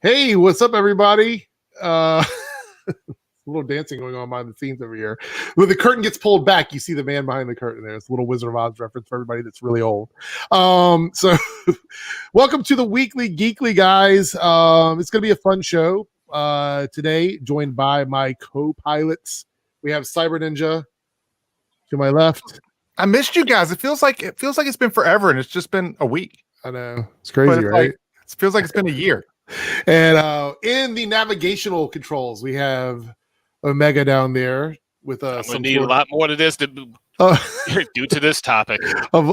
Hey, what's up, everybody? A little dancing going on behind the scenes over here. When the curtain gets pulled back, you see the man behind the curtain there. It's a little Wizard of Oz reference for everybody that's really old. So welcome to the Weekly Geekly, guys. It's going to be a fun show today, joined by my co-pilots. We have Syberninja to my left. I missed you guys. It feels like it's been forever, and it's just been a week. I know. It's crazy, right? It feels like it's been a year. And in the navigational controls, we have Omega down there with I'm gonna need a lot more to this due to this topic of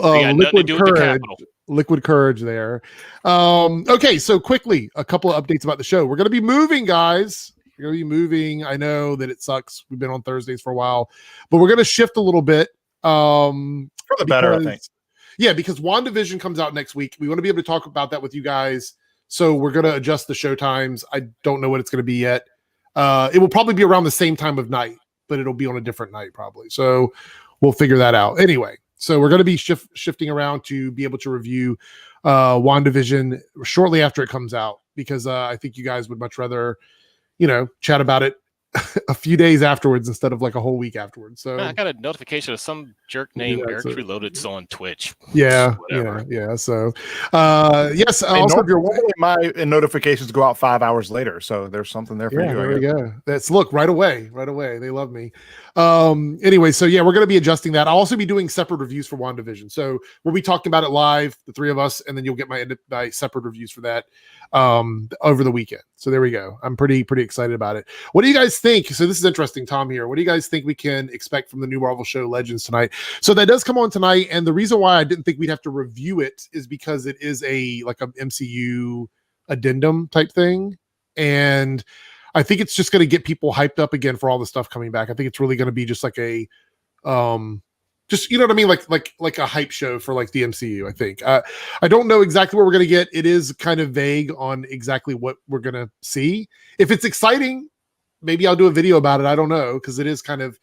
liquid courage there. Okay, so quickly, a couple of updates about the show. We're going to be moving, guys. We're going to be moving. I know that it sucks. We've been on Thursdays for a while, but we're going to shift a little bit. For the better, I think. Yeah, because WandaVision comes out next week. We want to be able to talk about that with you guys. So we're going to adjust the show times. I don't know what it's going to be yet. It will probably be around the same time of night, but it'll be on a different night probably. So we'll figure that out. Anyway, so we're going to be shifting around to be able to review WandaVision shortly after it comes out, because I think you guys would much rather, chat about it a few days afterwards instead of like a whole week afterwards. So I got a notification of some jerk named Eric Reloaded's on Twitch. Yeah. So yes, also normally my notifications go out 5 hours later, so there's something there for you. There we go. That's right away. They love me. Anyway, so yeah, we're going to be adjusting that. I'll also be doing separate reviews for WandaVision. So we'll be talking about it live, the three of us, and then you'll get my separate reviews for that over the weekend. So there we go. I'm pretty excited about it. What do you guys think? So this is interesting, Tom here. What do you guys think we can expect from the new Marvel show Legends tonight? So that does come on tonight, and the reason why I didn't think we'd have to review it is because it is a MCU addendum type thing, and I think it's just going to get people hyped up again for all the stuff coming back. I think it's really going to be just like a just, you know what I mean? Like a hype show for like the MCU, I think. I don't know exactly what we're going to get. It is kind of vague on exactly what we're going to see. If it's exciting, maybe I'll do a video about it. I don't know, because it is kind of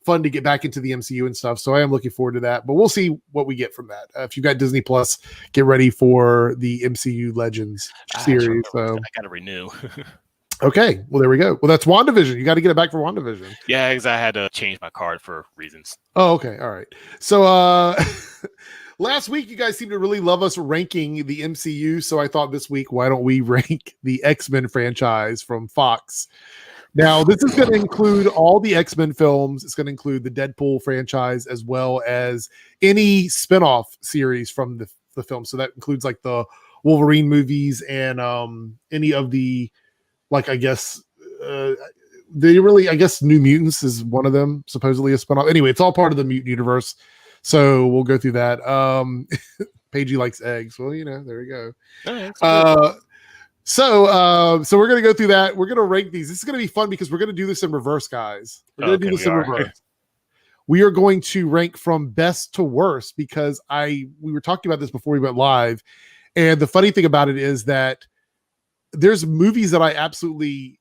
fun to get back into the MCU and stuff. So I am looking forward to that, but we'll see what we get from that. If you've got Disney Plus, get ready for the MCU Legends series. So I got to renew. Okay, well, there we go. Well, that's WandaVision. You got to get it back for WandaVision. Yeah, because I had to change my card for reasons. Oh, okay. All right. So last week, you guys seemed to really love us ranking the MCU. So I thought this week, why don't we rank the X-Men franchise from Fox? Now, this is going to include all the X-Men films. It's going to include the Deadpool franchise, as well as any spinoff series from the film. So that includes like the Wolverine movies and any of the, like, I guess New Mutants is one of them, supposedly a spinoff. Anyway, it's all part of the mutant universe. So we'll go through that. Paigey likes eggs. Well, there we go. So we're going to go through that. We're going to rank these. This is going to be fun because we're going to do this in reverse, guys. We're going to do this in reverse. We are going to rank from best to worst because we were talking about this before we went live. And the funny thing about it is that there's movies that I absolutely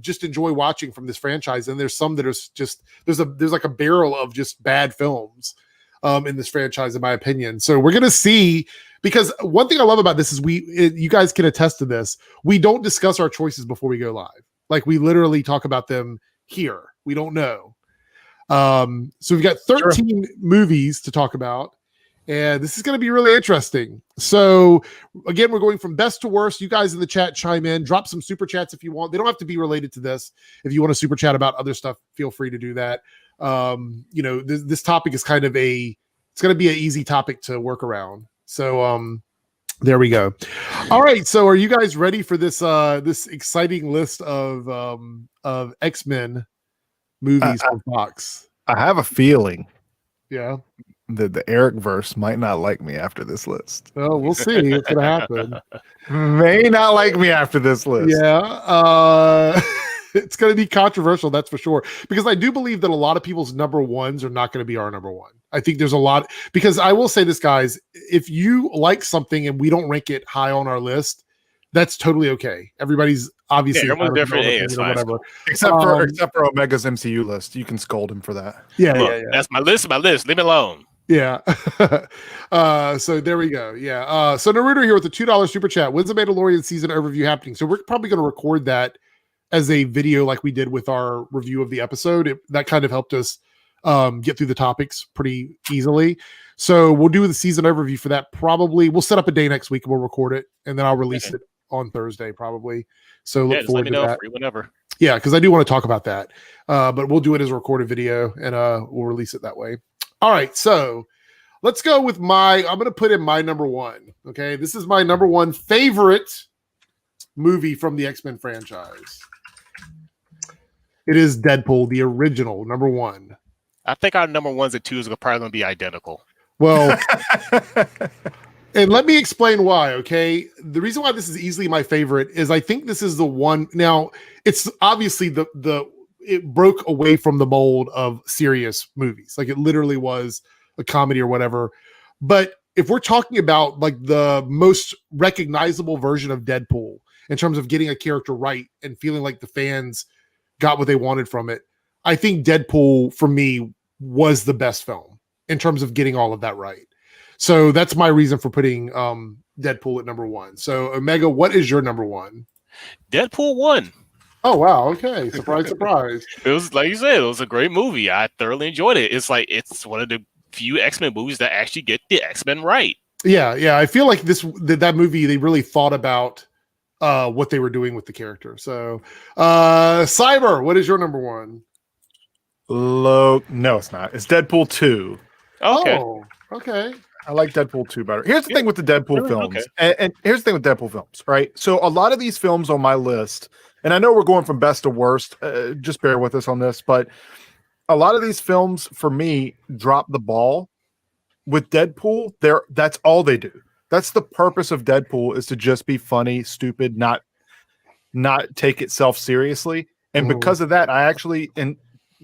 just enjoy watching from this franchise, and there's some that are just there's like a barrel of just bad films in this franchise, in my opinion. So we're gonna see, because one thing I love about this is you guys can attest to this. We don't discuss our choices before we go live. Like, we literally talk about them here. We don't know. So we've got 13 movies to talk about. And this is going to be really interesting. So, again, we're going from best to worst. You guys in the chat chime in. Drop some super chats if you want. They don't have to be related to this. If you want to super chat about other stuff, feel free to do that. This topic is kind of it's going to be an easy topic to work around. So, there we go. All right. So, are you guys ready for this this exciting list of X-Men movies from Fox? I have a feeling. Yeah. The Eric verse might not like me after this list. Oh, we'll see what's gonna happen. May not like me after this list. Yeah, it's gonna be controversial, that's for sure. Because I do believe that a lot of people's number ones are not gonna be our number one. I think there's a lot, because I will say this, guys. If you like something and we don't rank it high on our list, that's totally okay. Everybody's obviously everyone's different. Whatever. Except for Omega's MCU list, you can scold him for that. Yeah. That's my list. Leave me alone. Yeah. So there we go. Yeah. So Naruto here with the $2 super chat. When's the Mandalorian season overview happening? So we're probably going to record that as a video like we did with our review of the episode. That kind of helped us get through the topics pretty easily. So we'll do the season overview for that. Probably we'll set up a day next week and we'll record it, and then I'll release it on Thursday probably. So look forward to that. Whenever. Yeah, because I do want to talk about that. But we'll do it as a recorded video, and we'll release it that way. All right, so let's go with I'm going to put in my number one. Okay, this is my number one favorite movie from the X-Men franchise. It is Deadpool, the original, number one. I think our number ones and twos are probably going to be identical. Well, and let me explain why, okay? The reason why this is easily my favorite is I think this is the one. Now, it's obviously it broke away from the mold of serious movies. Like it literally was a comedy or whatever. But if we're talking about like the most recognizable version of Deadpool in terms of getting a character right and feeling like the fans got what they wanted from it, I think Deadpool for me was the best film in terms of getting all of that right. So that's my reason for putting Deadpool at number one. So Omega, what is your number one? Deadpool 1. Oh, wow. Okay. Surprise, surprise. It was, like you said, it was a great movie. I thoroughly enjoyed it. It's one of the few X-Men movies that actually get the X-Men right. Yeah. Yeah. I feel like that movie, they really thought about what they were doing with the character. So Cyber, what is your number one? No, it's not. It's Deadpool 2. Okay. Oh, okay. I like Deadpool 2 better. Here's the thing with the Deadpool films. Okay. And here's the thing with Deadpool films, right? So a lot of these films on my list, and I know we're going from best to worst, just bear with us on this, but a lot of these films for me drop the ball. With Deadpool, that's all they do. That's the purpose of Deadpool, is to just be funny, stupid, not take itself seriously. And because of that, I actually, and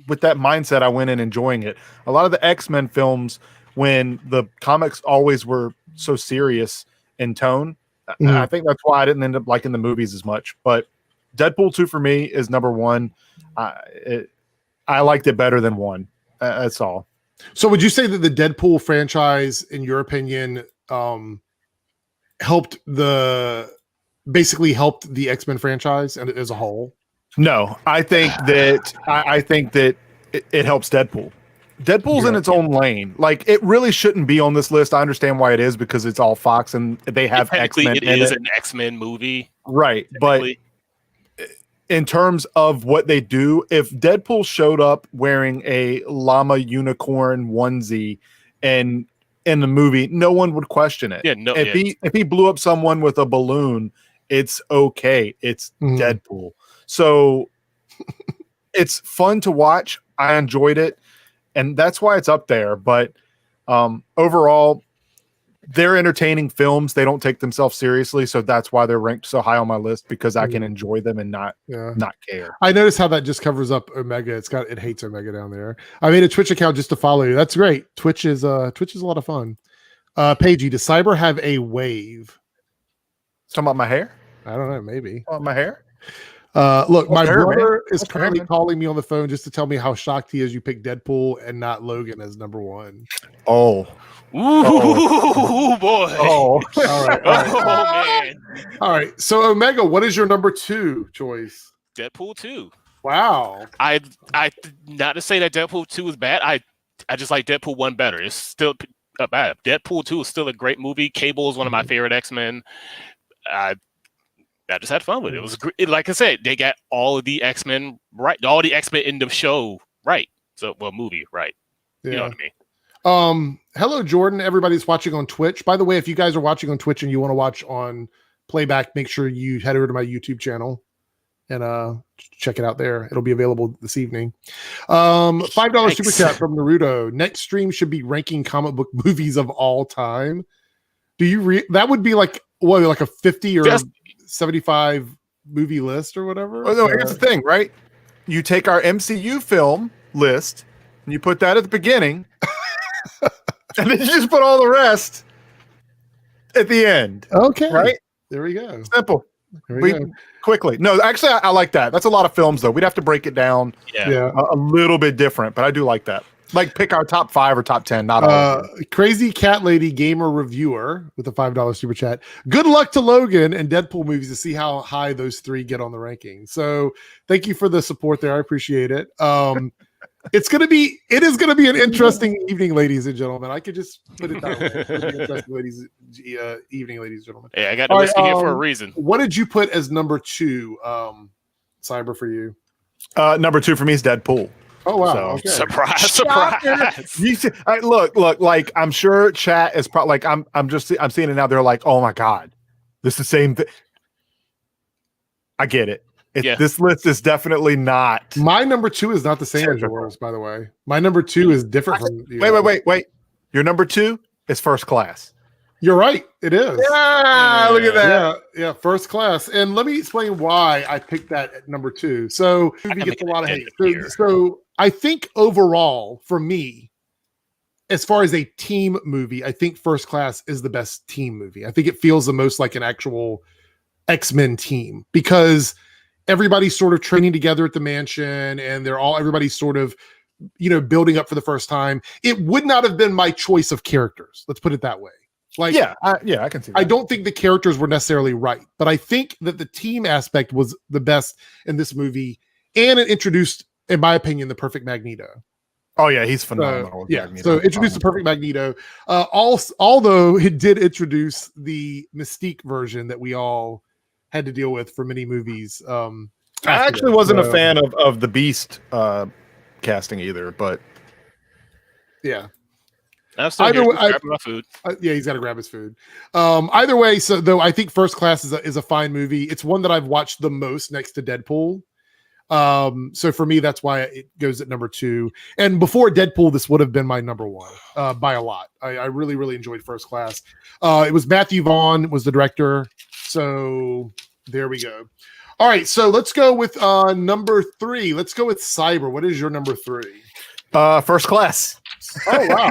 with that mindset, I went in enjoying it. A lot of the X-Men films, when the comics always were so serious in tone, I think that's why I didn't end up liking the movies as much. But Deadpool 2 for me is number one. I liked it better than 1. That's all. So would you say that the Deadpool franchise, in your opinion, helped the X-Men franchise and as a whole? No, I think that it helps Deadpool. Deadpool's in its own lane. Like, it really shouldn't be on this list. I understand why it is, because it's all Fox and they have X-Men. It is an X-Men movie, right? But in terms of what they do, if Deadpool showed up wearing a llama unicorn onesie and in the movie, no one would question it. Yeah, no. If he blew up someone with a balloon, it's okay. It's Deadpool. So it's fun to watch. I enjoyed it, and that's why it's up there. But overall, they're entertaining films. They don't take themselves seriously, so that's why they're ranked so high on my list, because I can enjoy them and not care. I noticed how that just covers up Omega. It hates Omega down there. I made a Twitch account just to follow you. That's great. Twitch is a lot of fun. Paigey, does Cyber have a wave? Talking about my hair? I don't know. Maybe. My hair? Look, my brother is That's currently fair, calling me on the phone just to tell me how shocked he is you picked Deadpool and not Logan as number one. Oh. Ooh, boy. Oh. All right. Man. All right. So Omega, what is your number two choice? Deadpool 2. Wow. I not to say that Deadpool 2 is bad. I just like Deadpool 1 better. It's still bad. Deadpool 2 is still a great movie. Cable is one of my favorite X-Men. I just had fun with it. It was great. Like I said, they got all of the X-Men right. All the X-Men in the show right. So, movie right. Yeah. You know what I mean? Hello, Jordan. Everybody's watching on Twitch. By the way, if you guys are watching on Twitch and you want to watch on playback, make sure you head over to my YouTube channel and check it out there. It'll be available this evening. $5 super chat from Naruto. Next stream should be ranking comic book movies of all time. Do you that would be like a 50 or 75 movie list or whatever? Well, no, here's the thing, right? You take our MCU film list and you put that at the beginning, and then you just put all the rest at the end. Okay. Right? There we go. Simple. There we go. Quickly. No, actually, I like that. That's a lot of films, though. We'd have to break it down Yeah. a little bit different, but I do like that. Like pick our top 5 or top 10, not all. Crazy Cat Lady Gamer Reviewer with a $5 super chat. Good luck to Logan and Deadpool movies to see how high those 3 get on the ranking. So thank you for the support there. I appreciate it. It is going to be an interesting evening, ladies and gentlemen. I could just put it that way. It's gonna be an interesting evening, ladies and gentlemen. Yeah, I got the whiskey here for a reason. What did you put as number 2, Cyber, for you? Number 2 for me is Deadpool. Oh wow! So, okay. Surprise! You see, look. Like I'm sure chat is probably like I'm seeing it now. They're like, oh my god, this is the same thing. I get it. This list is definitely not. My number 2 is not the same as yours, by the way. My number 2 is different from you. Wait. Your number 2 is First Class. You're right. It is. Yeah, look at that. Yeah, First Class. And let me explain why I picked that at number 2. So the movie gets a lot of hate. So I think overall, for me, as far as a team movie, I think First Class is the best team movie. I think it feels the most like an actual X-Men team because everybody's sort of training together at the mansion and everybody's sort of, building up for the first time. It would not have been my choice of characters. Let's put it that way. Like, I can see that. I don't think the characters were necessarily right, but I think that the team aspect was the best in this movie, and it introduced, in my opinion, the perfect Magneto. Oh yeah, he's phenomenal. So introduced the perfect Magneto. Although it did introduce the Mystique version that we all had to deal with for many movies. I actually wasn't a fan of the Beast casting either, but yeah. I'm still grabbing my food. Yeah, he's got to grab his food. Either way, so though I think First Class is a fine movie. It's one that I've watched the most next to Deadpool. So for me, that's why it goes at number 2. And before Deadpool, this would have been my number 1 by a lot. I really, really enjoyed First Class. It was Matthew Vaughn was the director. So there we go. All right, so let's go with number 3. Let's go with Cyber. What is your number 3? First Class. Oh wow!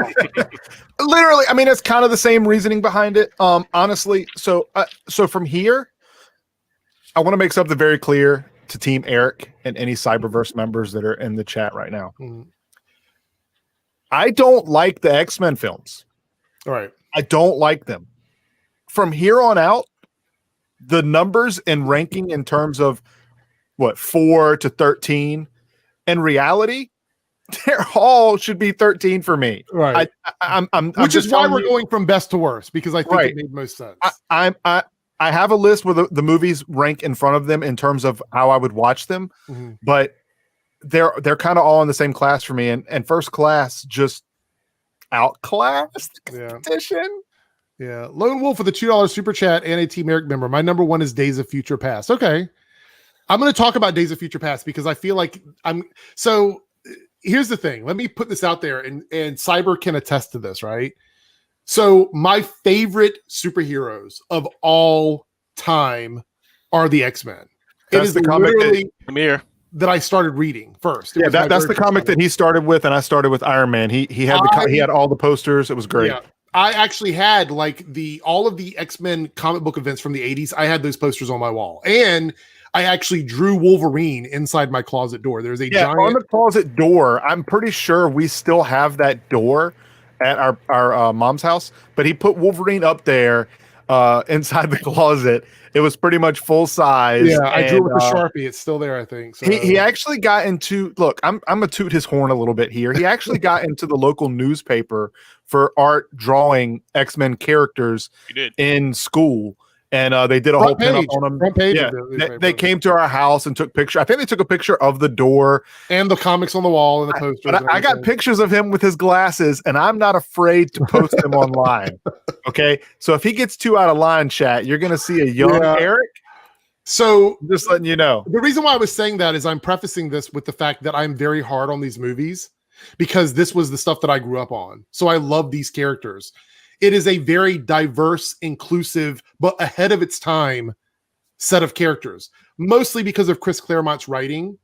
Literally, I mean, it's kind of the same reasoning behind it. Honestly, so from here, I want to make something very clear to Team Eric and any Cyberverse members that are in the chat right now. Mm-hmm. I don't like the X-Men films. All right, I don't like them. From here on out, the numbers and ranking in terms of 4 to 13, in reality, they're all should be 13 for me. Right. Which is why we're going from best to worst, because I think it made most sense. I have a list where the movies rank in front of them in terms of how I would watch them, but they're kind of all in the same class for me. And First Class just outclassed the competition. Yeah. Lone Wolf with a $2 super chat and a Team Eric member. My number 1 is Days of Future Past. Okay. I'm going to talk about Days of Future Past because I feel like here's the thing. Let me put this out there, and Cyber can attest to this, right? So my favorite superheroes of all time are the X-Men. It is the comic that I started reading first. That's the comic that he started with, and I started with Iron Man. He had all the posters. It was great. Yeah. I actually had all of the X-Men comic book events from the 80s. I had those posters on my wall, and I actually drew Wolverine inside my closet door. There's a giant on the closet door. I'm pretty sure we still have that door at our mom's house, but he put Wolverine up there inside the closet. It was pretty much full size. Yeah, I drew it with a Sharpie. It's still there, I think. So. He actually got into I'm gonna toot his horn a little bit here. He actually got into the local newspaper for art drawing X-Men characters in school. And they did a whole pinup on them. Front page. Yeah, they came to our house and took pictures. I think they took a picture of the door and the comics on the wall and the posters. But I got pictures of him with his glasses, and I'm not afraid to post them online. Okay, so if he gets 2 out of line, chat, you're going to see a young Eric. So just letting you know. The reason why I was saying that is I'm prefacing this with the fact that I'm very hard on these movies because this was the stuff that I grew up on. So I love these characters. It is a very diverse, inclusive, but ahead of its time set of characters, mostly because of Chris Claremont's writing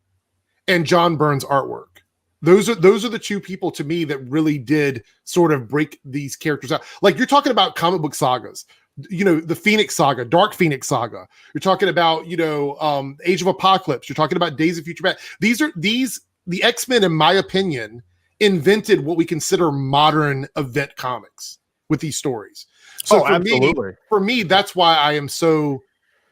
and John Byrne's artwork. Those are the 2 people to me that really did sort of break these characters out. Like you're talking about comic book sagas, the Phoenix Saga, Dark Phoenix Saga. You're talking about, Age of Apocalypse. You're talking about Days of Future Past. The X-Men, in my opinion, invented what we consider modern event comics with these stories. So for me, that's why I am so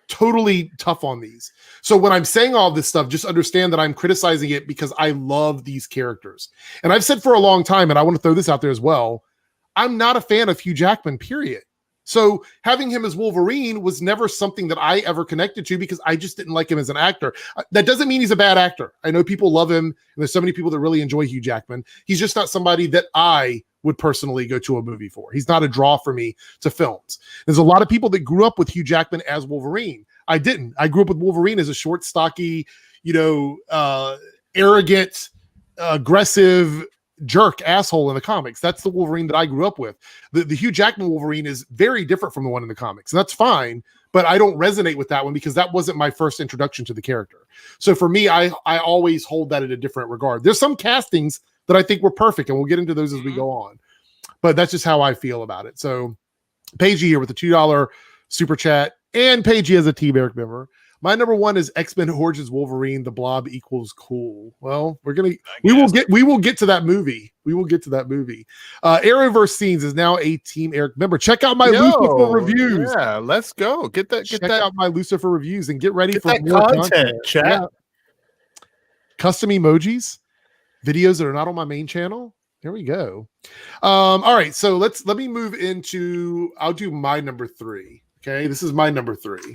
totally tough on these. So when I'm saying all this stuff, just understand that I'm criticizing it because I love these characters. And I've said for a long time, and I want to throw this out there as well, I'm not a fan of Hugh Jackman, period. So having him as Wolverine was never something that I ever connected to because I just didn't like him as an actor. That doesn't mean he's a bad actor. I know people love him, and there's so many people that really enjoy Hugh Jackman. He's just not somebody that I would personally go to a movie for. He's not a draw for me to films. There's a lot of people that grew up with Hugh Jackman as Wolverine. I didn't. I grew up with Wolverine as a short, stocky, arrogant, aggressive jerk asshole in the comics. That's the Wolverine that I grew up with. The Hugh Jackman Wolverine is very different from the one in the comics, and that's fine, but I don't resonate with that one because that wasn't my first introduction to the character. So for me, I always hold that in a different regard. There's some castings that I think were perfect, and we'll get into those as we go on, but that's just how I feel about it. So Paigey here with the $2 super chat, and Paigey as a Team Eric member. My number one is X-Men Origins Wolverine, The Blob equals cool. Well, we will get to that movie. We will get to that movie. Arrowverse Scenes is now a Team Eric member. Check out my Lucifer reviews. Yeah, let's go. Check out my Lucifer reviews and get ready for more content. Chat. Yeah. Custom emojis, videos that are not on my main channel. There we go. All right, so let me move into. I'll do my number 3. Okay, this is my number 3.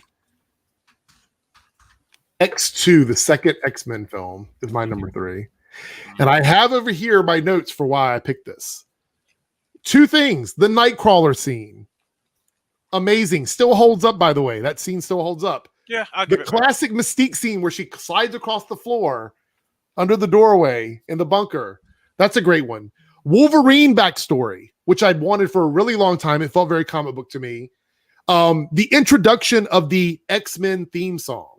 X2, the second X-Men film, is my number 3. And I have over here my notes for why I picked this. 2 things. The Nightcrawler scene. Amazing. Still holds up, by the way. That scene still holds up. Yeah, I'll give it classic Mystique scene where she slides across the floor under the doorway in the bunker. That's a great one. Wolverine backstory, which I'd wanted for a really long time. It felt very comic book to me. The introduction of the X-Men theme song,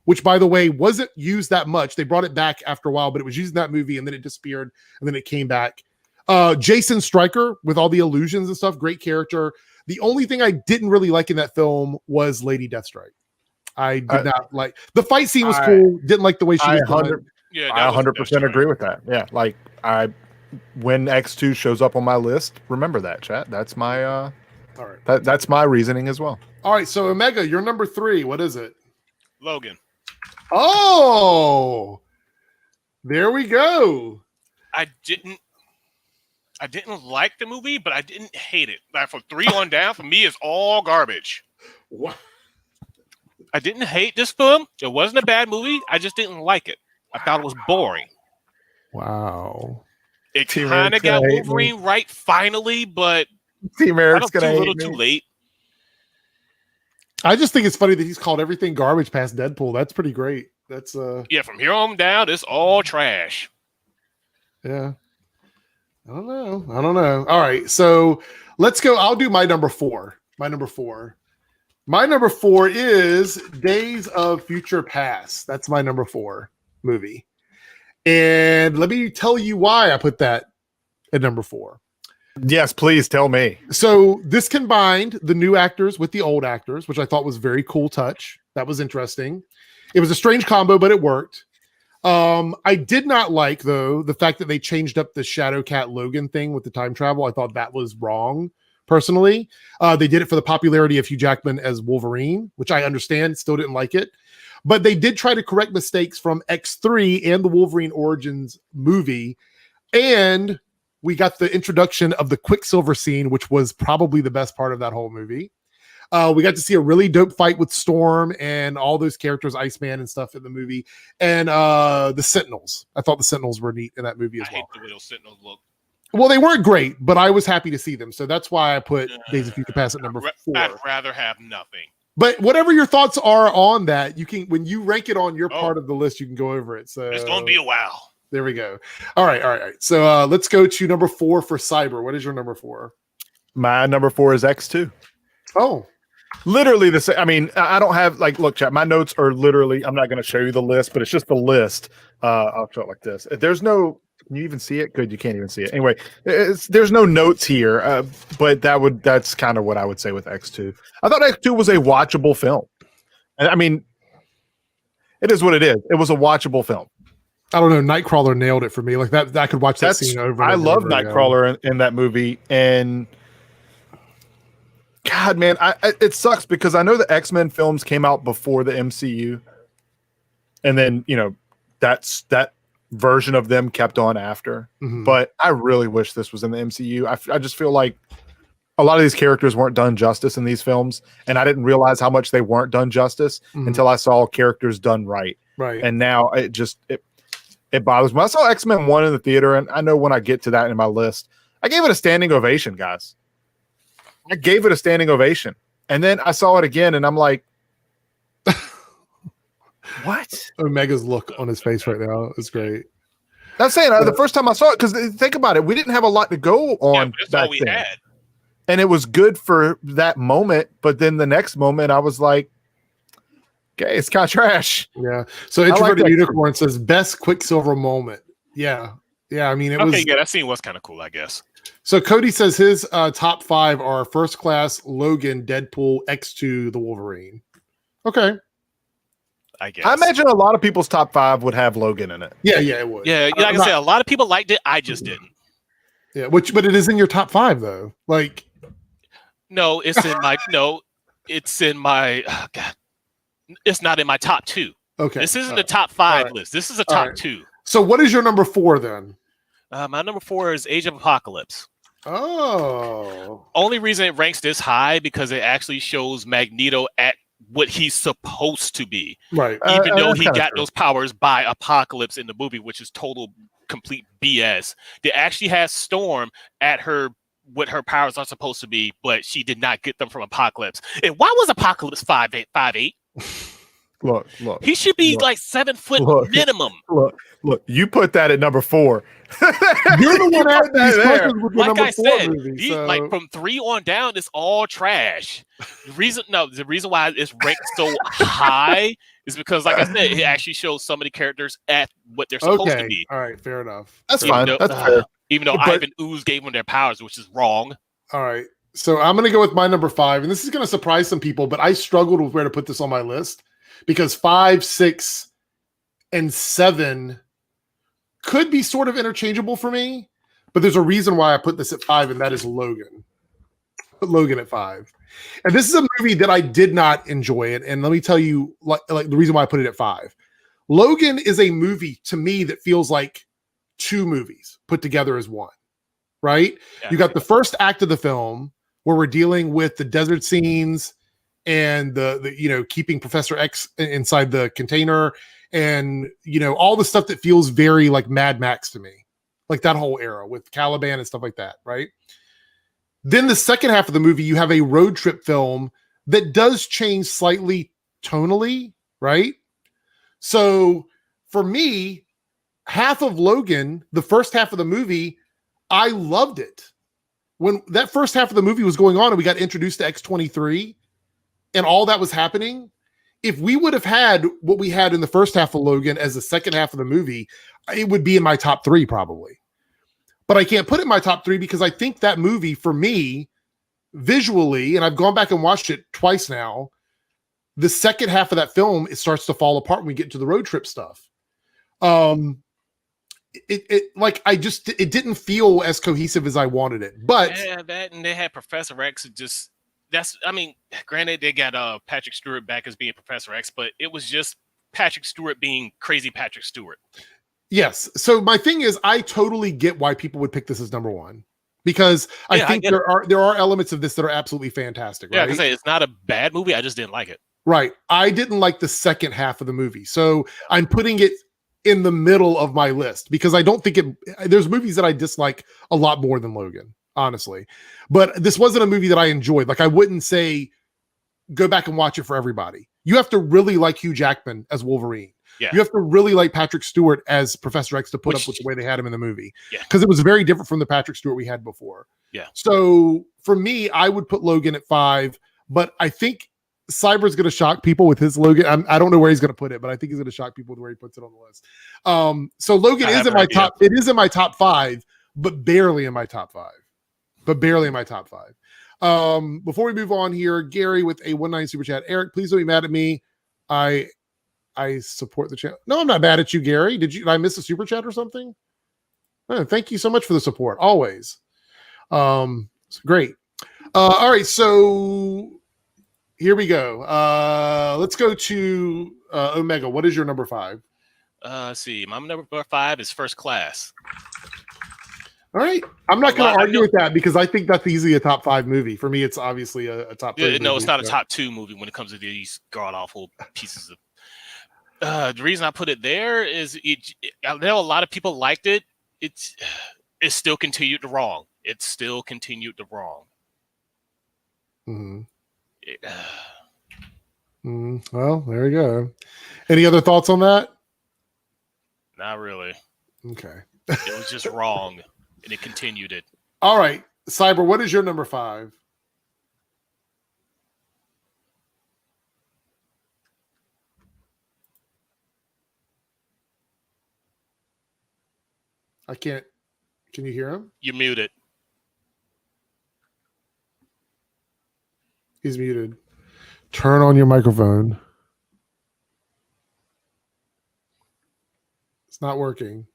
which, by the way, wasn't used that much. They brought it back after a while, but it was used in that movie, and then it disappeared, and then it came back. Jason Stryker, with all the illusions and stuff, great character. The only thing I didn't really like in that film was Lady Deathstrike. I did not like. The fight scene was cool. Didn't like the way she was done. Yeah, I 100% agree with that. Yeah, like when X2 shows up on my list, remember that, chat. That's my all right. That's my reasoning as well. All right, so Omega, you're number 3. What is it? Logan. Oh, there we go. I didn't like the movie, but I didn't hate it. Like from 3 on down, for me, it's all garbage. What? I didn't hate this film. It wasn't a bad movie. I just didn't like it. I thought it was boring. Wow. It kind of got Wolverine right finally, but Team Eric's too little too late. I just think it's funny that he's called everything garbage past Deadpool. That's pretty great. That's yeah, from here on down, it's all trash. Yeah. I don't know. All right. So let's go. I'll do my number 4. My number 4 is Days of Future Past. That's my number 4 movie. And let me tell you why I put that at number 4. Yes, please tell me. So this combined the new actors with the old actors, which I thought was a very cool touch. That was interesting. It was a strange combo, but it worked. I did not like, though, the fact that they changed up the Shadowcat Logan thing with the time travel. I thought that was wrong, personally. They did it for the popularity of Hugh Jackman as Wolverine, which I understand. Still didn't like it. But they did try to correct mistakes from X3 and the Wolverine Origins movie. And we got the introduction of the Quicksilver scene, which was probably the best part of that whole movie. We got to see a really dope fight with Storm and all those characters, Iceman and stuff in the movie. And the Sentinels. I thought the Sentinels were neat in that movie as well. I hate the way those Sentinels look. Well, they weren't great, but I was happy to see them. So that's why I put Days of Future Past at number 4. I'd rather have nothing. But whatever your thoughts are on that, you can, when you rank it on your part of the list, you can go over it. So it's going to be a while. There we go. All right. So let's go to number 4 for Cyber. What is your number 4? My number 4 is X2. Oh, literally the same. I mean, I don't have look, chat. My notes are literally. I'm not going to show you the list, but it's just the list. I'll show it like this. There's no. Can you even see it? Good. You can't even see it. Anyway, there's no notes here, but that's kind of what I would say with X2. I thought X2 was a watchable film. I mean, it is what it is. It was a watchable film. I don't know. Nightcrawler nailed it for me. Like that, I could watch that scene over. And I over love and over again. Nightcrawler in that movie, and God, man, it sucks because I know the X-Men films came out before the MCU, and then that version of them kept on after. Mhm. But I really wish this was in the MCU. I just feel like a lot of these characters weren't done justice in these films, and I didn't realize how much they weren't done justice until I saw characters done right. Right. And now it bothers me. I saw X-Men 1 in the theater, and I know when I get to that in my list, I gave it a standing ovation, guys. I gave it a standing ovation. And then I saw it again, and I'm like, what? Omega's look on his face right now is great. I'm saying the first time I saw it, because think about it, we didn't have a lot to go on. That's all we had. And it was good for that moment, but then the next moment I was like, okay, it's kind of trash. Yeah. So Introverted Unicorn says best Quicksilver moment. Yeah. Yeah. I mean, it was. Okay, yeah, that scene was kind of cool, I guess. So Cody says his top 5 are First Class, Logan, Deadpool, X2, the Wolverine. Okay. I guess. I imagine a lot of people's top 5 would have Logan in it. Yeah, it would. Yeah, like I said, a lot of people liked it. I just didn't. Yeah, but it is in your top 5 though. Like, no, it's in my it's in my God. It's not in my top 2. Okay. This isn't a top 5 list. This is a top 2. So what is your number 4 then? My number 4 is Age of Apocalypse. Oh. Only reason it ranks this high because it actually shows Magneto at what he's supposed to be. Right. Even though he got those powers by Apocalypse in the movie, which is total complete BS. They actually has Storm at what her powers are supposed to be, but she did not get them from Apocalypse. And why was Apocalypse 5'8"? Look. He should be like 7 foot minimum. Look, you put that at number 4. You're the one that these questions with like I said, movie, so. like from 3 on down, it's all trash. The reason why it's ranked so high is because, like I said, it actually shows some of the characters at what they're supposed to be. All right, fair enough. That's fine. That's fair. Even though Ivan Ooze gave them their powers, which is wrong. All right. So I'm going to go with my number 5, and this is going to surprise some people, but I struggled with where to put this on my list because 5, 6, and 7 could be sort of interchangeable for me, but there's a reason why I put this at 5, and that is Logan. Put Logan at 5. And this is a movie that I did not enjoy it, and let me tell you like the reason why I put it at 5. Logan is a movie to me that feels like 2 movies put together as one, right? Yeah. You got the first act of the film where we're dealing with the desert scenes and the keeping Professor X inside the container and all the stuff that feels very like Mad Max to me, like that whole era with Caliban and stuff like that, right? Then the second half of the movie, you have a road trip film that does change slightly tonally, right? So for me, half of Logan, the first half of the movie, I loved it. When that first half of the movie was going on and we got introduced to X-23 and all that was happening, if we would have had what we had in the first half of Logan as the second half of the movie, it would be in my top 3 probably. But I can't put it in my top 3 because I think that movie for me visually, and I've gone back and watched it twice now, the second half of that film, it starts to fall apart when we get into the road trip stuff. It didn't feel as cohesive as I wanted it. But yeah, that and they had Professor X. Granted they got Patrick Stewart back as being Professor X, but it was just Patrick Stewart being crazy Patrick Stewart. Yes. So my thing is, I totally get why people would pick this as number 1 because I think there are elements of this that are absolutely fantastic. Yeah, right? I say it's not a bad movie. I just didn't like it. Right. I didn't like the second half of the movie, so I'm putting it in the middle of my list because I don't think there's movies that I dislike a lot more than Logan, honestly. But this wasn't a movie that I enjoyed. Like I wouldn't say go back and watch it for everybody. You have to really like Hugh Jackman as Wolverine. Yeah. You have to really like Patrick Stewart as Professor X to put up with the way they had him in the movie. Yeah. Because it was very different from the Patrick Stewart we had before. Yeah. So for me, I would put Logan at 5, but I think Cyber's going to shock people with his Logan. I don't know where he's going to put it, but I think he's going to shock people with where he puts it on the list. So Logan is in my top. It is in my top 5, but barely in my top 5. Before we move on here, Gary with a 1.9 super chat. Eric, please don't be mad at me. I I support the channel. No, I'm not mad at you, Gary. Did I miss a super chat or something? Oh, thank you so much for the support. Always. Great. All right, so here we go. Let's go to Omega. What is your number 5? Let's see. My number 5 is First Class. All right. I'm not going to argue with that because I think that's easily a top 5 movie. For me, it's obviously a top 3 movie. No, it's not a top 2 movie when it comes to these god-awful pieces of... the reason I put it there is I know a lot of people liked it. It still continued the wrong. It still continued the wrong. Well, there you go. Any other thoughts on that? Not really. Okay. It was just wrong, and it continued it. All right. Cyber, what is your number 5? I can't. Can you hear him? You're muted. He's muted. Turn on your microphone. It's not working.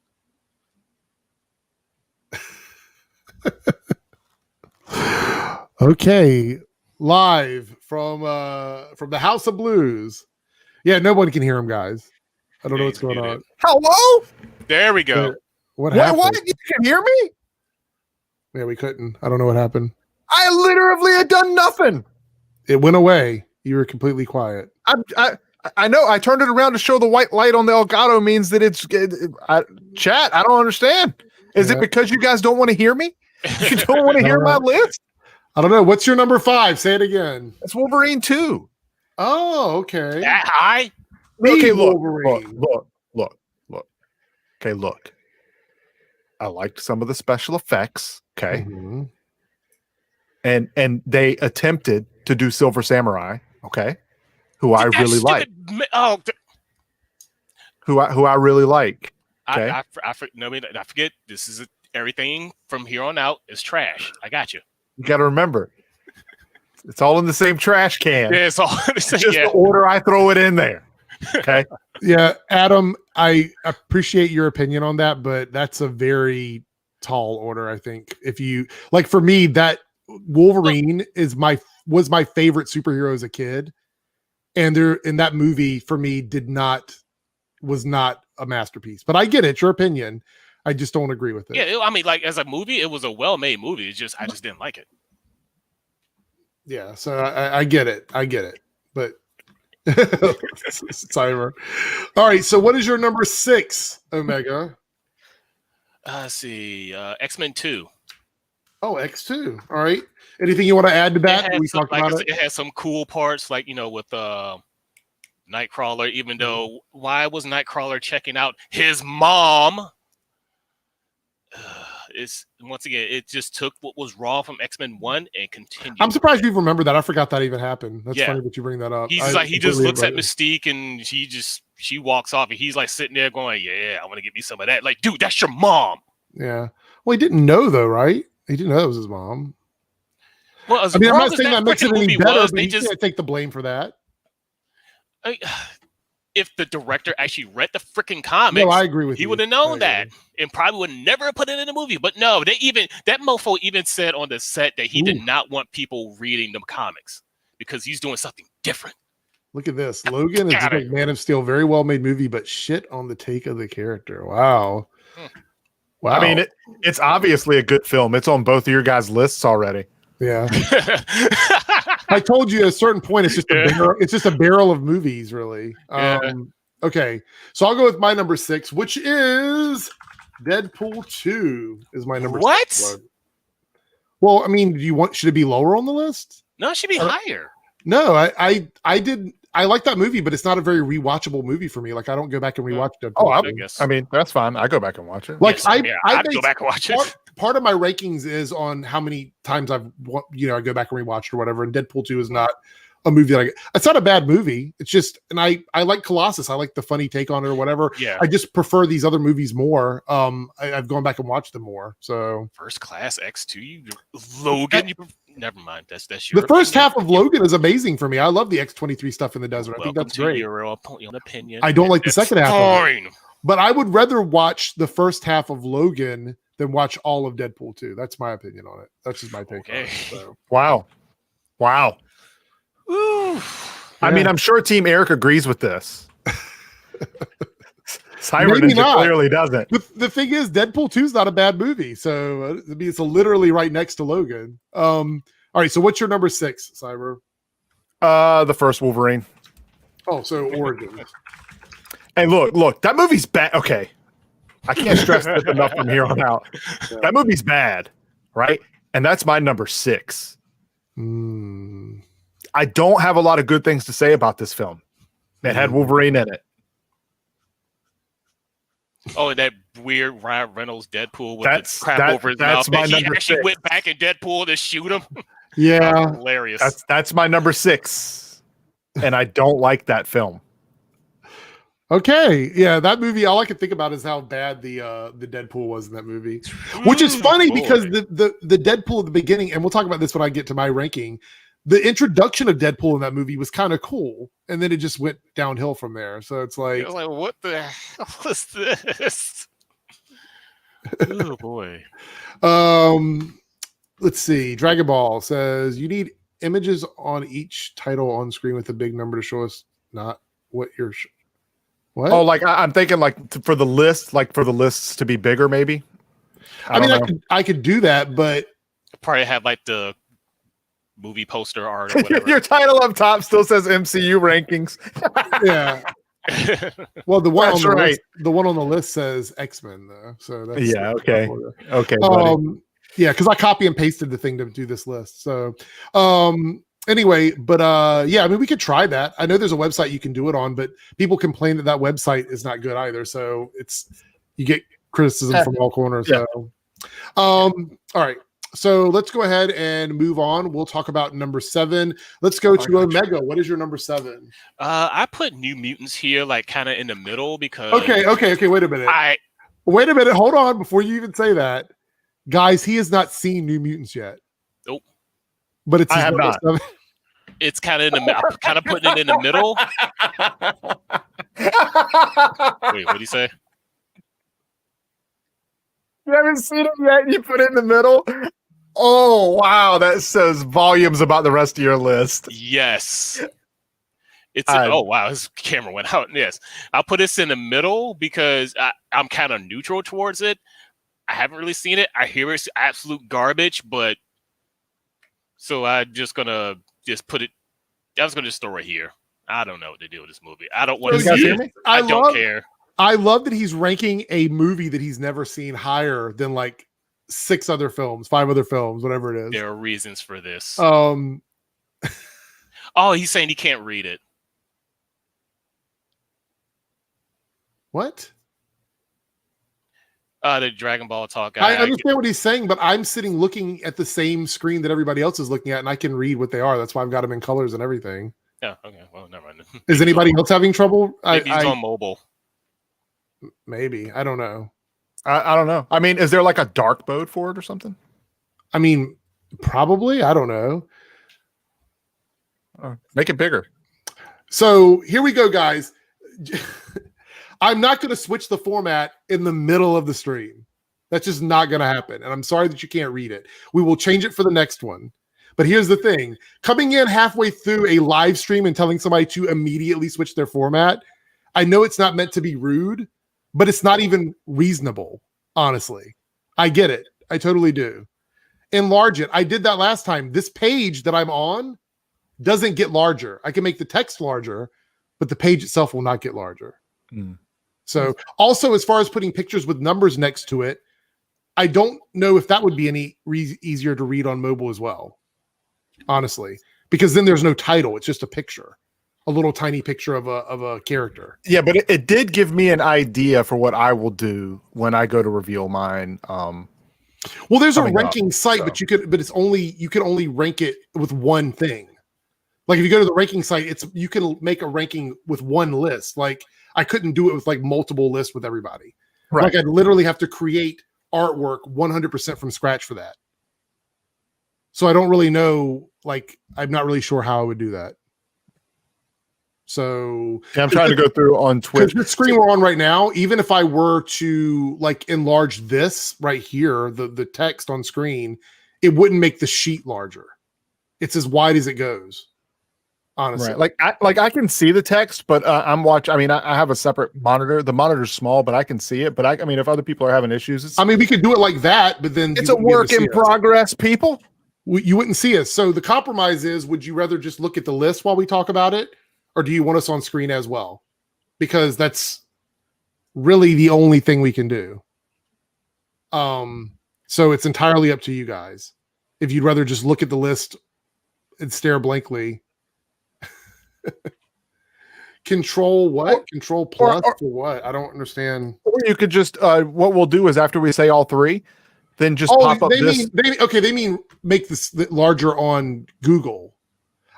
Okay, live from the House of Blues. Yeah, no one can hear him, guys. I don't know what's going on. Hello? There we go. What happened? What? You can hear me? Yeah, we couldn't. I don't know what happened. I literally had done nothing. It went away. You were completely quiet. I know. I turned it around to show the white light on the Elgato means that it's chat. I don't understand. Is it because you guys don't want to hear me? You don't want to hear my list? I don't know. What's your number 5? Say it again. It's Wolverine 2. Oh, okay. That high? Okay, look. Okay, look. I liked some of the special effects. Okay. Mm-hmm. And they attempted to do Silver Samurai. Okay. Who I really like. Who I really like. Okay. I forget. This is everything from here on out is trash. I got you. You got to remember, it's all in the same trash can. Yeah, it's all it's just the order I throw it in there. Okay. Yeah, Adam, I appreciate your opinion on that, but that's a very tall order. I think if you like, for me, that Wolverine was my favorite superhero as a kid, and that movie for me was not a masterpiece. But I get it, your opinion. I just don't agree with it. Yeah, I mean, like as a movie, it was a well-made movie. It's just I just didn't like it. Yeah, so I get it. But Cyber. All right, so what is your number 6, Omega? Let's see, X-Men 2. Oh, X2. All right. Anything you want to add to that? We talked about it. It has some cool parts, like with Nightcrawler. Even though, why was Nightcrawler checking out his mom? It's once again, it just took what was wrong from X-Men 1 and continued. I'm surprised you remember that. I forgot that even happened. That's funny that you bring that up. He just looks at Mystique and she walks off and he's like sitting there going, "Yeah, I want to give me some of that." Like, dude, that's your mom. Yeah. Well, he didn't know though, right? He didn't know that was his mom. Well, I'm not saying that makes it any better, but you can't take the blame for that. If the director actually read the freaking comics, no, I agree with you. He would have known that and probably would never put it in the movie. But no, that mofo even said on the set that he did not want people reading the comics because he's doing something different. Look at this. Logan is like Man of Steel, very well made movie, but shit on the take of the character. Wow. Wow. I mean, it's obviously a good film. It's on both of your guys' lists already. Yeah. I told you at a certain point, it's just a barrel of movies, really. Okay. So I'll go with my number 6, which is Deadpool 2 is my number 6. Well, I mean, should it be lower on the list? No, it should be higher. No, I like that movie, but it's not a very rewatchable movie for me. Like, I don't go back and rewatch Deadpool. Oh, I guess. I mean, that's fine. I go back and watch it. Like, I'd go back and watch it. Part of my rankings is on how many times I go back and rewatch it or whatever. And Deadpool 2 is not a movie that it's not a bad movie. It's just, and I like Colossus. I like the funny take on it or whatever. Yeah. I just prefer these other movies more. I've gone back and watched them more. So First Class X2, Logan. never mind. That's your The first opinion. half of Logan is amazing for me. I love the X-23 stuff in the desert. I think Welcome that's to great. your own opinion. I don't like the second half of it. Fine. But I would rather watch the first half of Logan than watch all of Deadpool 2. That's my opinion on it. That's just my take on it. So. Wow. Ooh. I mean, I'm sure Team Eric agrees with this. Syberninja clearly doesn't. The thing is, Deadpool 2 is not a bad movie. So I mean, it's literally right next to Logan. All right. So what's your number 6, Cyber? The first Wolverine. Oh, so Origins. Hey, look, that movie's bad. Okay. I can't stress this enough from here on out. Yeah. That movie's bad, right? And that's my number 6. I don't have a lot of good things to say about this film. It had Wolverine in it. Oh, that weird Ryan Reynolds Deadpool with the crap over his that's mouth. my He number actually 6. went back in Deadpool to shoot him. Yeah. Hilarious. That's my number 6. And I don't like that film. Okay. Yeah, that movie, all I can think about is how bad the Deadpool was in that movie. Which is funny because the Deadpool at the beginning, and we'll talk about this when I get to my ranking, the introduction of Deadpool in that movie was kind of cool. And then it just went downhill from there. So it's like, what the hell is this? Oh boy. Let's see. Dragon Ball says you need images on each title on screen with a big number to show us not what you're what? Oh, like I'm thinking like for the list, like for the lists to be bigger, maybe. I could do that, but probably have like the movie poster art or whatever. Your title up top still says MCU rankings. Yeah. Well, the one That's on the right. list, the one on the list says X-Men though. So that's okay. Okay. Buddy. Yeah, because I copy and pasted the thing to do this list. So anyway, but yeah, I mean we could try that. I know there's a website you can do it on, but people complain that website is not good either. So you get criticism from all corners. Yeah. So all right. So let's go ahead and move on. We'll talk about number 7. Let's go to Omega. What is your number 7? I put New Mutants here, like kind of in the middle because. Okay. Wait a minute. Wait a minute. Hold on. Before you even say that, guys, he has not seen New Mutants yet. Nope. But it's I have not. 7. It's kind of in the. I'm kind of putting it in the middle. Wait, what did he say? You haven't seen it yet. You put it in the middle. Oh wow, that says volumes about the rest of your list. Yes. Oh wow, his camera went out. Yes, I'll put this in the middle because I'm kind of neutral towards it. I haven't really seen it. I hear it's absolute garbage, but so I'm just gonna put it. I was gonna just throw it here. I don't know what to do with this movie. I don't want to see it. I don't care. I love that he's ranking a movie that he's never seen higher than like 5 other films, whatever it is. There are reasons for this. Oh, he's saying he can't read it. What? The Dragon Ball talk guy. I understand what he's saying, but I'm sitting looking at the same screen that everybody else is looking at, and I can read what they are. That's why I've got them in colors and everything. Yeah. Okay. Well, never mind. Is anybody else having trouble? Maybe he's on mobile. Maybe. I don't know. I don't know. I mean, is there like a dark mode for it or something? I mean, probably. I don't know. Make it bigger. So here we go, guys. I'm not going to switch the format in the middle of the stream. That's just not going to happen. And I'm sorry that you can't read it. We will change it for the next one. But here's the thing. Coming in halfway through a live stream and telling somebody to immediately switch their format, I know it's not meant to be rude, but it's not even reasonable, honestly. I get it. I totally do. Enlarge it. I did that last time. This page that I'm on doesn't get larger. I can make the text larger, but the page itself will not get larger. So also, as far as putting pictures with numbers next to it, I don't know if that would be any easier to read on mobile as well, honestly, because then there's no title. It's just a picture, a little tiny picture of a character. Yeah, but it did give me an idea for what I will do when I go to reveal mine. Well, there's a ranking site, but you can only rank it with one thing. Like if you go to the ranking site, you can make a ranking with one list. Like I couldn't do it with like multiple lists with everybody. Right. Like I'd literally have to create artwork 100% from scratch for that. So I don't really know. Like, I'm not really sure how I would do that. So Yeah, I'm trying to go through on Twitch. The screen we're on right now, even if I were to like enlarge this right here, the text on screen, it wouldn't make the sheet larger. It's as wide as it goes. Honestly, Right. I can see the text, but I'm watching. I mean, I have a separate monitor. The monitor's small, but I can see it. But I mean, if other people are having issues, I mean, we could do it like that, but then it's a work in progress, people. You wouldn't see us. So the compromise is: would you rather just look at the list while we talk about it, or do you want us on screen as well? Because that's really the only thing we can do. So it's entirely up to you guys. If you'd rather just look at the list and stare blankly. Control what? Control plus or what? I don't understand. Or you could just what we'll do is after we say all three, then just pop up this. They mean make this larger on Google.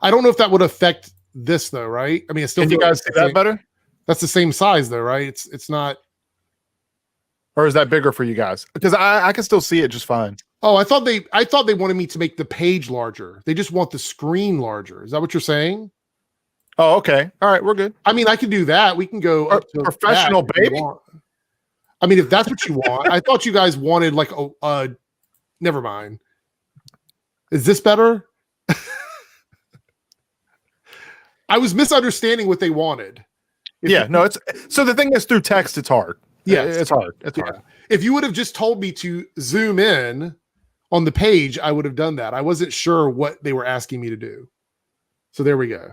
I don't know if that would affect this though, right? I mean, it's still. Can you guys see that better? That's the same size though, right? It's not. Or is that bigger for you guys? Because I can still see it just fine. Oh, I thought they wanted me to make the page larger. They just want the screen larger. Is that what you're saying? Oh, okay. All right, we're good. I mean, I can do that. We can go up to professional baby. I mean, if that's what you want. I thought you guys wanted like never mind. Is this better? I was misunderstanding what they wanted. It's so the thing is through text, it's hard. Yeah, it's hard. It's hard. If you would have just told me to zoom in on the page, I would have done that. I wasn't sure what they were asking me to do. So there we go.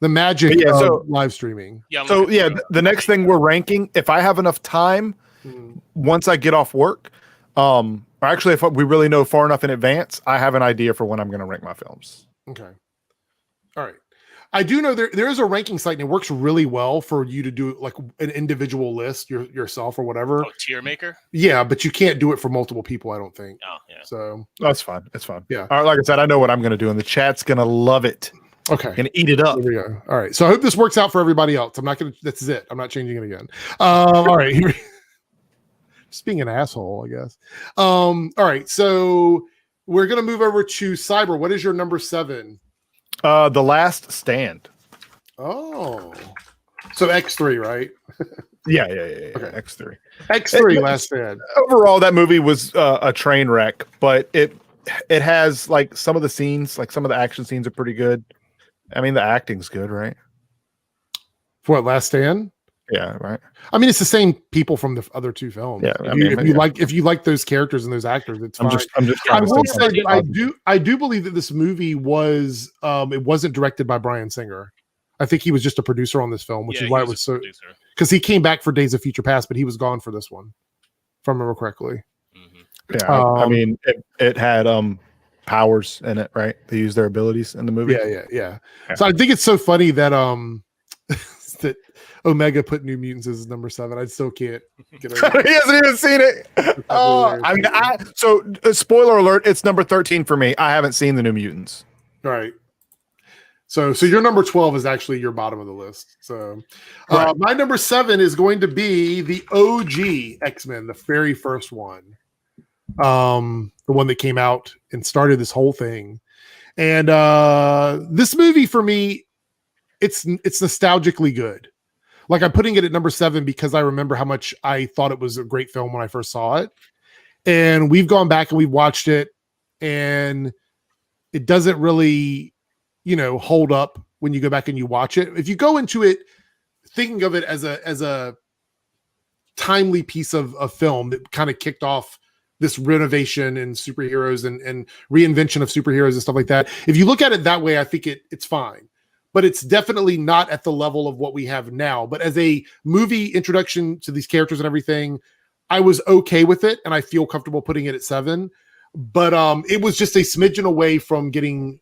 The magic of live streaming. Yeah. The next thing we're ranking, if I have enough time, once I get off work, or actually if we really know far enough in advance, I have an idea for when I'm going to rank my films. Okay. All right. I do know there is a ranking site and it works really well for you to do like an individual list yourself or whatever. Oh, tier maker? Yeah, but you can't do it for multiple people, I don't think. Oh, yeah. So that's fine. It's fine. Yeah. All right, like I said, I know what I'm going to do and the chat's going to love it. Okay. Gonna eat it up. There we go. All right. So I hope this works out for everybody else. I'm not gonna. That's it. I'm not changing it again. All right. Just being an asshole, I guess. All right. So we're gonna move over to Cyber. What is your number 7? The Last Stand. Oh. So X3, right? Yeah. Okay. X3. X3. Last Stand. Overall, that movie was a train wreck, but it has like some of the scenes, like some of the action scenes are pretty good. I mean, the acting's good, right? For what, Last Stand? Yeah, right. I mean, it's the same people from the other two films. Yeah, if you like those characters and those actors, it's fine. I'm just trying I will say that I do believe that this movie was it wasn't directed by Bryan Singer. I think he was just a producer on this film, which is why it was so, because he came back for Days of Future Past, but he was gone for this one, if I remember correctly. Mm-hmm. Yeah, I mean, it had powers in it, right? They use their abilities in the movie. Yeah. So I think it's so funny that that Omega put New Mutants as number 7. I still can't get over it. He hasn't even seen it. I mean, so spoiler alert, it's number 13 for me. I haven't seen the New Mutants. All right. So your number 12 is actually your bottom of the list. So my number 7 is going to be the OG X-Men, the very first one. The one that came out and started this whole thing. And this movie for me, it's nostalgically good. Like, I'm putting it at number 7 because I remember how much I thought it was a great film when I first saw it. And we've gone back and we've watched it, and it doesn't really, hold up when you go back and you watch it. If you go into it thinking of it as a timely piece of film that kind of kicked off this renovation and superheroes and reinvention of superheroes and stuff like that. If you look at it that way, I think it's fine, but it's definitely not at the level of what we have now. But as a movie introduction to these characters and everything, I was okay with it. And I feel comfortable putting it at 7, but it was just a smidgen away from getting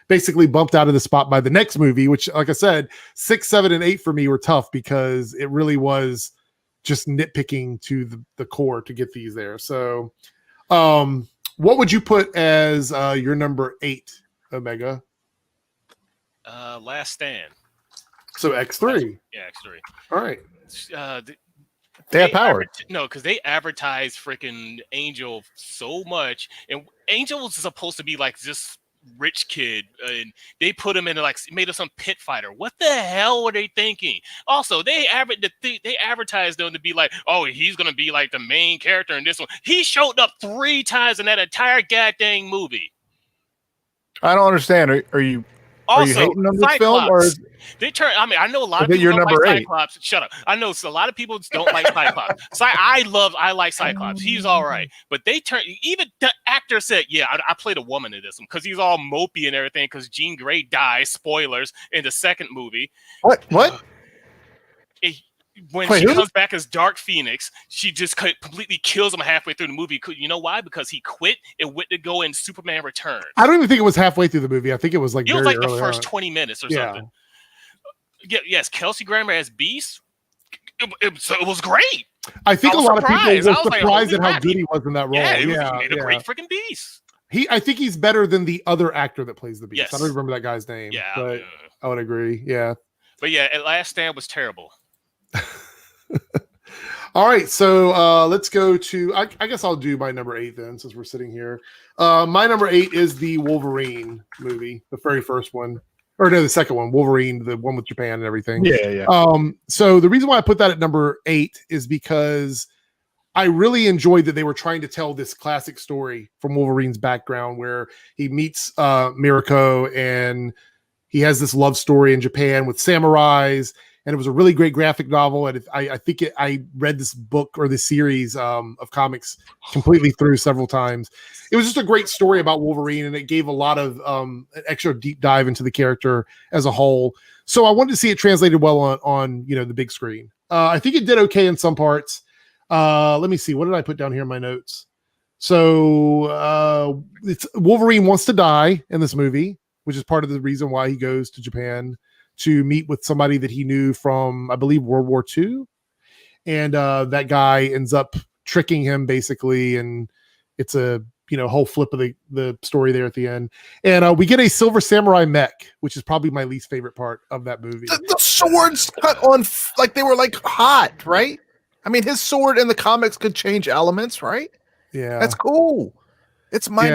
basically bumped out of the spot by the next movie, which, like I said, 6, 7, and 8 for me were tough because it really was just nitpicking to the core to get these there. So what would you put as your number 8, Omega? Last Stand. So X3. Yeah, X3. All right. They have power. No, because they advertise freaking Angel so much, and Angel was supposed to be like this rich kid, and they put him in like made him some pit fighter. What the hell were they thinking? Also, they advertised them to be like, oh, he's gonna be like the main character in this one. He showed up 3 times in that entire goddamn movie. I don't understand. Are you hating on this Cyclops. film, or they turn? I mean, I know a lot of people don't like Cyclops. Shut up. I know a lot of people don't like Cyclops. I like Cyclops. He's all right, but they turn. Even the actor said, "Yeah, I played a woman in this one because he's all mopey and everything." Because Jean Grey dies. Spoilers in the second movie. What? When she comes back as Dark Phoenix, she just completely kills him halfway through the movie. You know why? Because he quit and went to go in Superman Returns. I don't even think it was halfway through the movie. I think it was like the first 20 minutes or something. Yeah, yes, Kelsey Grammer as Beast. It was great. I think a lot of people were surprised at how crap. good he was in that role. Yeah, he made a great freaking Beast. I think he's better than the other actor that plays the Beast. Yes. I don't remember that guy's name. Yeah, but I would agree. Yeah. But yeah, at Last Stand was terrible. All right, so let's go to I guess I'll do my number 8 then, since we're sitting here. My number 8 is the Wolverine movie, the very first one. Or no, the second one, Wolverine, the one with Japan and everything. Yeah. So the reason why I put that at number 8 is because I really enjoyed that they were trying to tell this classic story from Wolverine's background, where he meets Mirako and he has this love story in Japan with samurais. And it was a really great graphic novel. And I read this book or this series of comics completely through several times. It was just a great story about Wolverine, and it gave a lot of an extra deep dive into the character as a whole. So I wanted to see it translated well on the big screen. I think it did okay in some parts. Let me see. What did I put down here in my notes? So it's Wolverine wants to die in this movie, which is part of the reason why he goes to Japan to meet with somebody that he knew from, I believe, World War II. And that guy ends up tricking him, basically. And it's a whole flip of the story there at the end. And we get a Silver Samurai mech, which is probably my least favorite part of that movie. The swords cut on like they were like hot, right? I mean, his sword in the comics could change elements, right? Yeah. That's cool. It's my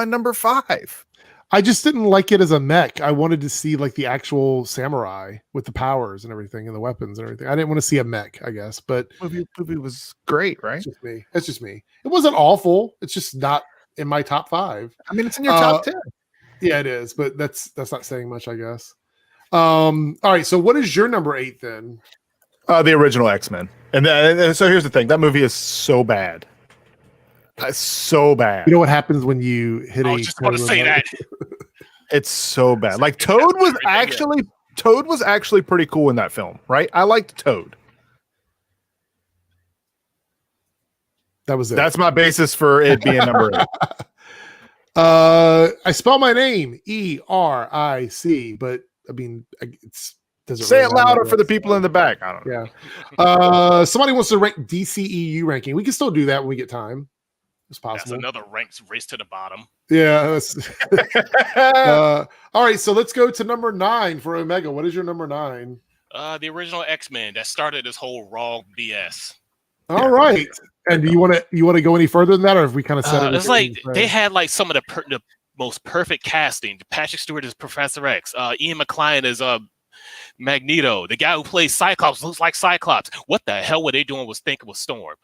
number 5. I just didn't like it as a mech. I wanted to see like the actual samurai with the powers and everything and the weapons and everything. I didn't want to see a mech, I guess, but movie was great, right? It's just me. It wasn't awful. It's just not in my top 5. I mean, it's in your top 10. Yeah, it is, but that's not saying much, I guess. All right. So what is your number 8 then? The original X-Men. And so here's the thing. That movie is so bad. It's so bad. You know what happens when you hit I was just going to say that. It's so bad. Like Toad was actually pretty cool in that film, right? I liked Toad. That was it. That's my basis for it being number 8. I spell my name ERIC, but I mean, say it louder for the people in the back. I don't know. Yeah. Somebody wants to rank DCEU ranking. We can still do that when we get time. It's possible. That's another ranked race to the bottom. Yeah. All right. So let's go to number 9 for Omega. What is your number 9? The original X-Men that started this whole raw BS. All right. And do you want to go any further than that, or have we kind of said it? It's like they had like some of the most perfect casting. Patrick Stewart is Professor X. Ian McClane is Magneto. The guy who plays Cyclops looks like Cyclops. What the hell were they doing? Was thinking was Storm.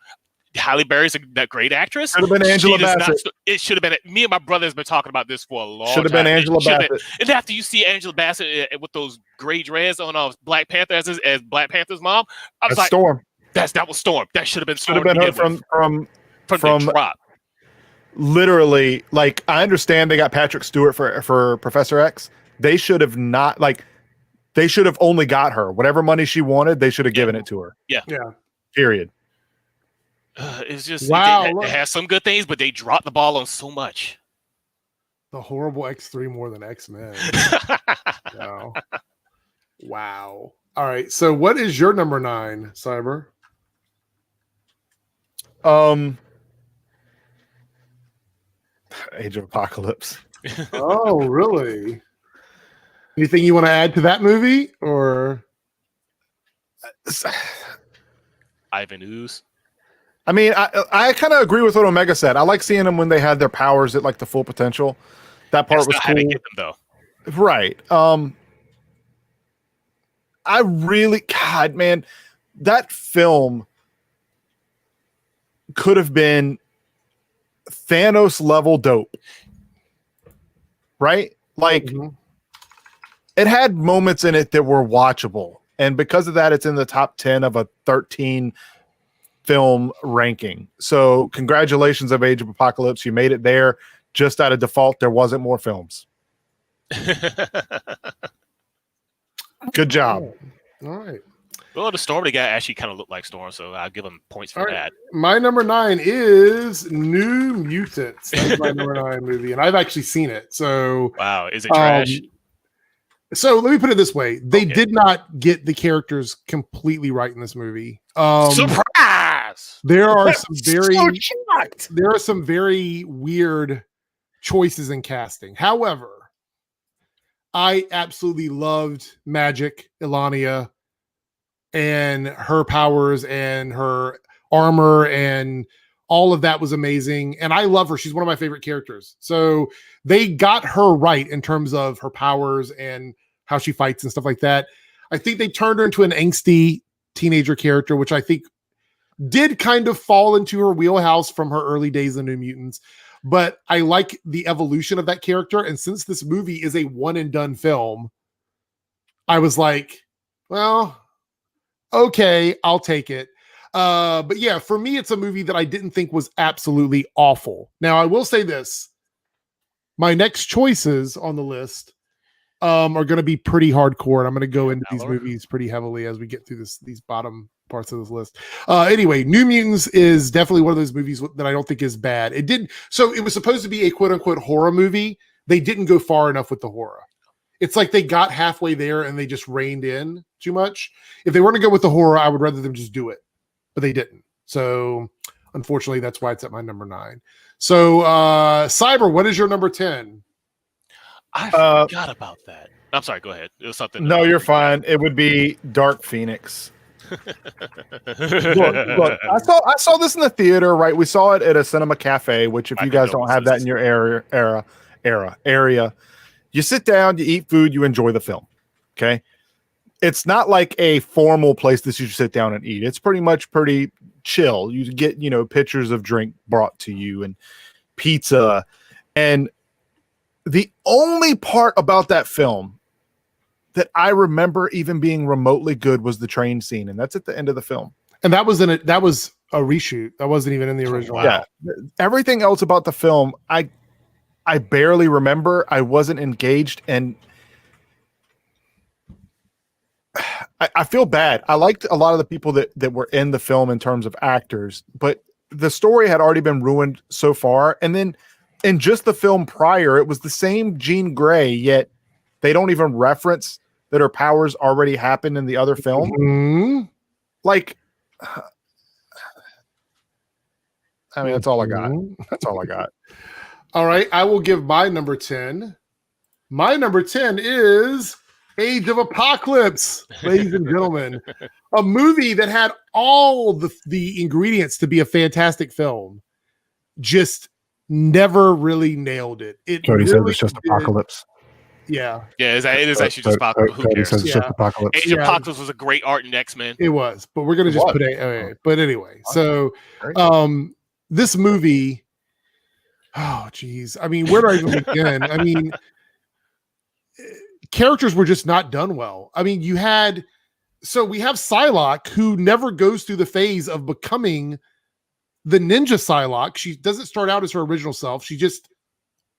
Halle Berry's that great actress. Should have been Angela Bassett. It should have been. Me and my brother has been talking about this for a long time. Should have been Angela Bassett. And after you see Angela Bassett with those gray dreads on Black Panther as Black Panther's mom, I was like, Storm. That was Storm. That should have been Storm. Should have been her from the drop. Literally, like, I understand they got Patrick Stewart for Professor X. They should have not, like, they should have only got her. Whatever money she wanted, they should have given it to her. Yeah. Period. It's just wow. They have some good things, but they dropped the ball on so much. The horrible X3 more than X-Men. Wow. Wow. All right. So what is your number 9, Cyber? Age of Apocalypse. Oh, really? Anything you want to add to that movie, or? Ivan Ooze. I mean, I kind of agree with what Omega said. I like seeing them when they had their powers at like the full potential. That part was cool. How to get them though. Right. I really, God, man, that film could have been Thanos level dope. Right? Like, it had moments in it that were watchable. And because of that, it's in the top 10 of a 13 film ranking. So congratulations of Age of Apocalypse. You made it there. Just out of default, there wasn't more films. Good job. All right. Well, the Storm, the guy actually kind of looked like Storm, so I'll give him points for that. My number 9 is New Mutants. That's my number 9 movie, and I've actually seen it. So wow, is it trash? So let me put it this way: they did not get the characters completely right in this movie. Surprise! There are some very weird choices in casting. However, I absolutely loved Magic, Ilania, and her powers and her armor, and all of that was amazing. And I love her. She's one of my favorite characters. So they got her right in terms of her powers and how she fights and stuff like that. I think they turned her into an angsty teenager character, which I think did kind of fall into her wheelhouse from her early days in New Mutants. But I like the evolution of that character. And since this movie is a one and done film, I was like, well, okay, I'll take it. But yeah, for me, it's a movie that I didn't think was absolutely awful. Now, I will say this. My next choices on the list are going to be pretty hardcore. And I'm going to go into these movies pretty heavily as we get through these bottom parts of this list. Anyway, New Mutants is definitely one of those movies that I don't think is bad. It was supposed to be a quote unquote horror movie. They didn't go far enough with the horror. It's like they got halfway there and they just reined in too much. If they weren't to go with the horror, I would rather them just do it, but they didn't. So unfortunately, that's why it's at my number 9. So Cyber, what is your number 10? I forgot about that. I'm sorry, go ahead. It was something. No, you're fine. It would be Dark Phoenix. Look, I saw this in the theater, right? We saw it at a cinema cafe, which if you guys don't have that in your area, you sit down, you eat food, you enjoy the film. Okay. It's not like a formal place that you sit down and eat. It's pretty chill. You get, pitchers of drink brought to you and pizza. And the only part about that film that I remember even being remotely good was the train scene. And that's at the end of the film. And that was a reshoot. That wasn't even in the original. Wow. Yeah. Everything else about the film, I barely remember. I wasn't engaged, and I feel bad. I liked a lot of the people that were in the film in terms of actors, but the story had already been ruined so far. And then in just the film prior, it was the same Jean Grey, yet they don't even reference that her powers already happened in the other film. Mm-hmm. Like, I mean, that's all I got. That's all I got. All right, I will give my number 10. My number 10 is Age of Apocalypse, ladies and gentlemen. A movie that had all the ingredients to be a fantastic film. Just never really nailed it. Cody says it's just Apocalypse. Yeah. Yeah, it is actually just Apocalypse. Who cares? Says it's just Apocalypse. Age of Apocalypse was a great art in X-Men. It was, but we're going to just put it. But anyway, so this movie, oh, geez. I mean, where do I even begin? I mean, characters were just not done well. I mean, we have Psylocke, who never goes through the phase of becoming the ninja Psylocke. She doesn't start out as her original self. She just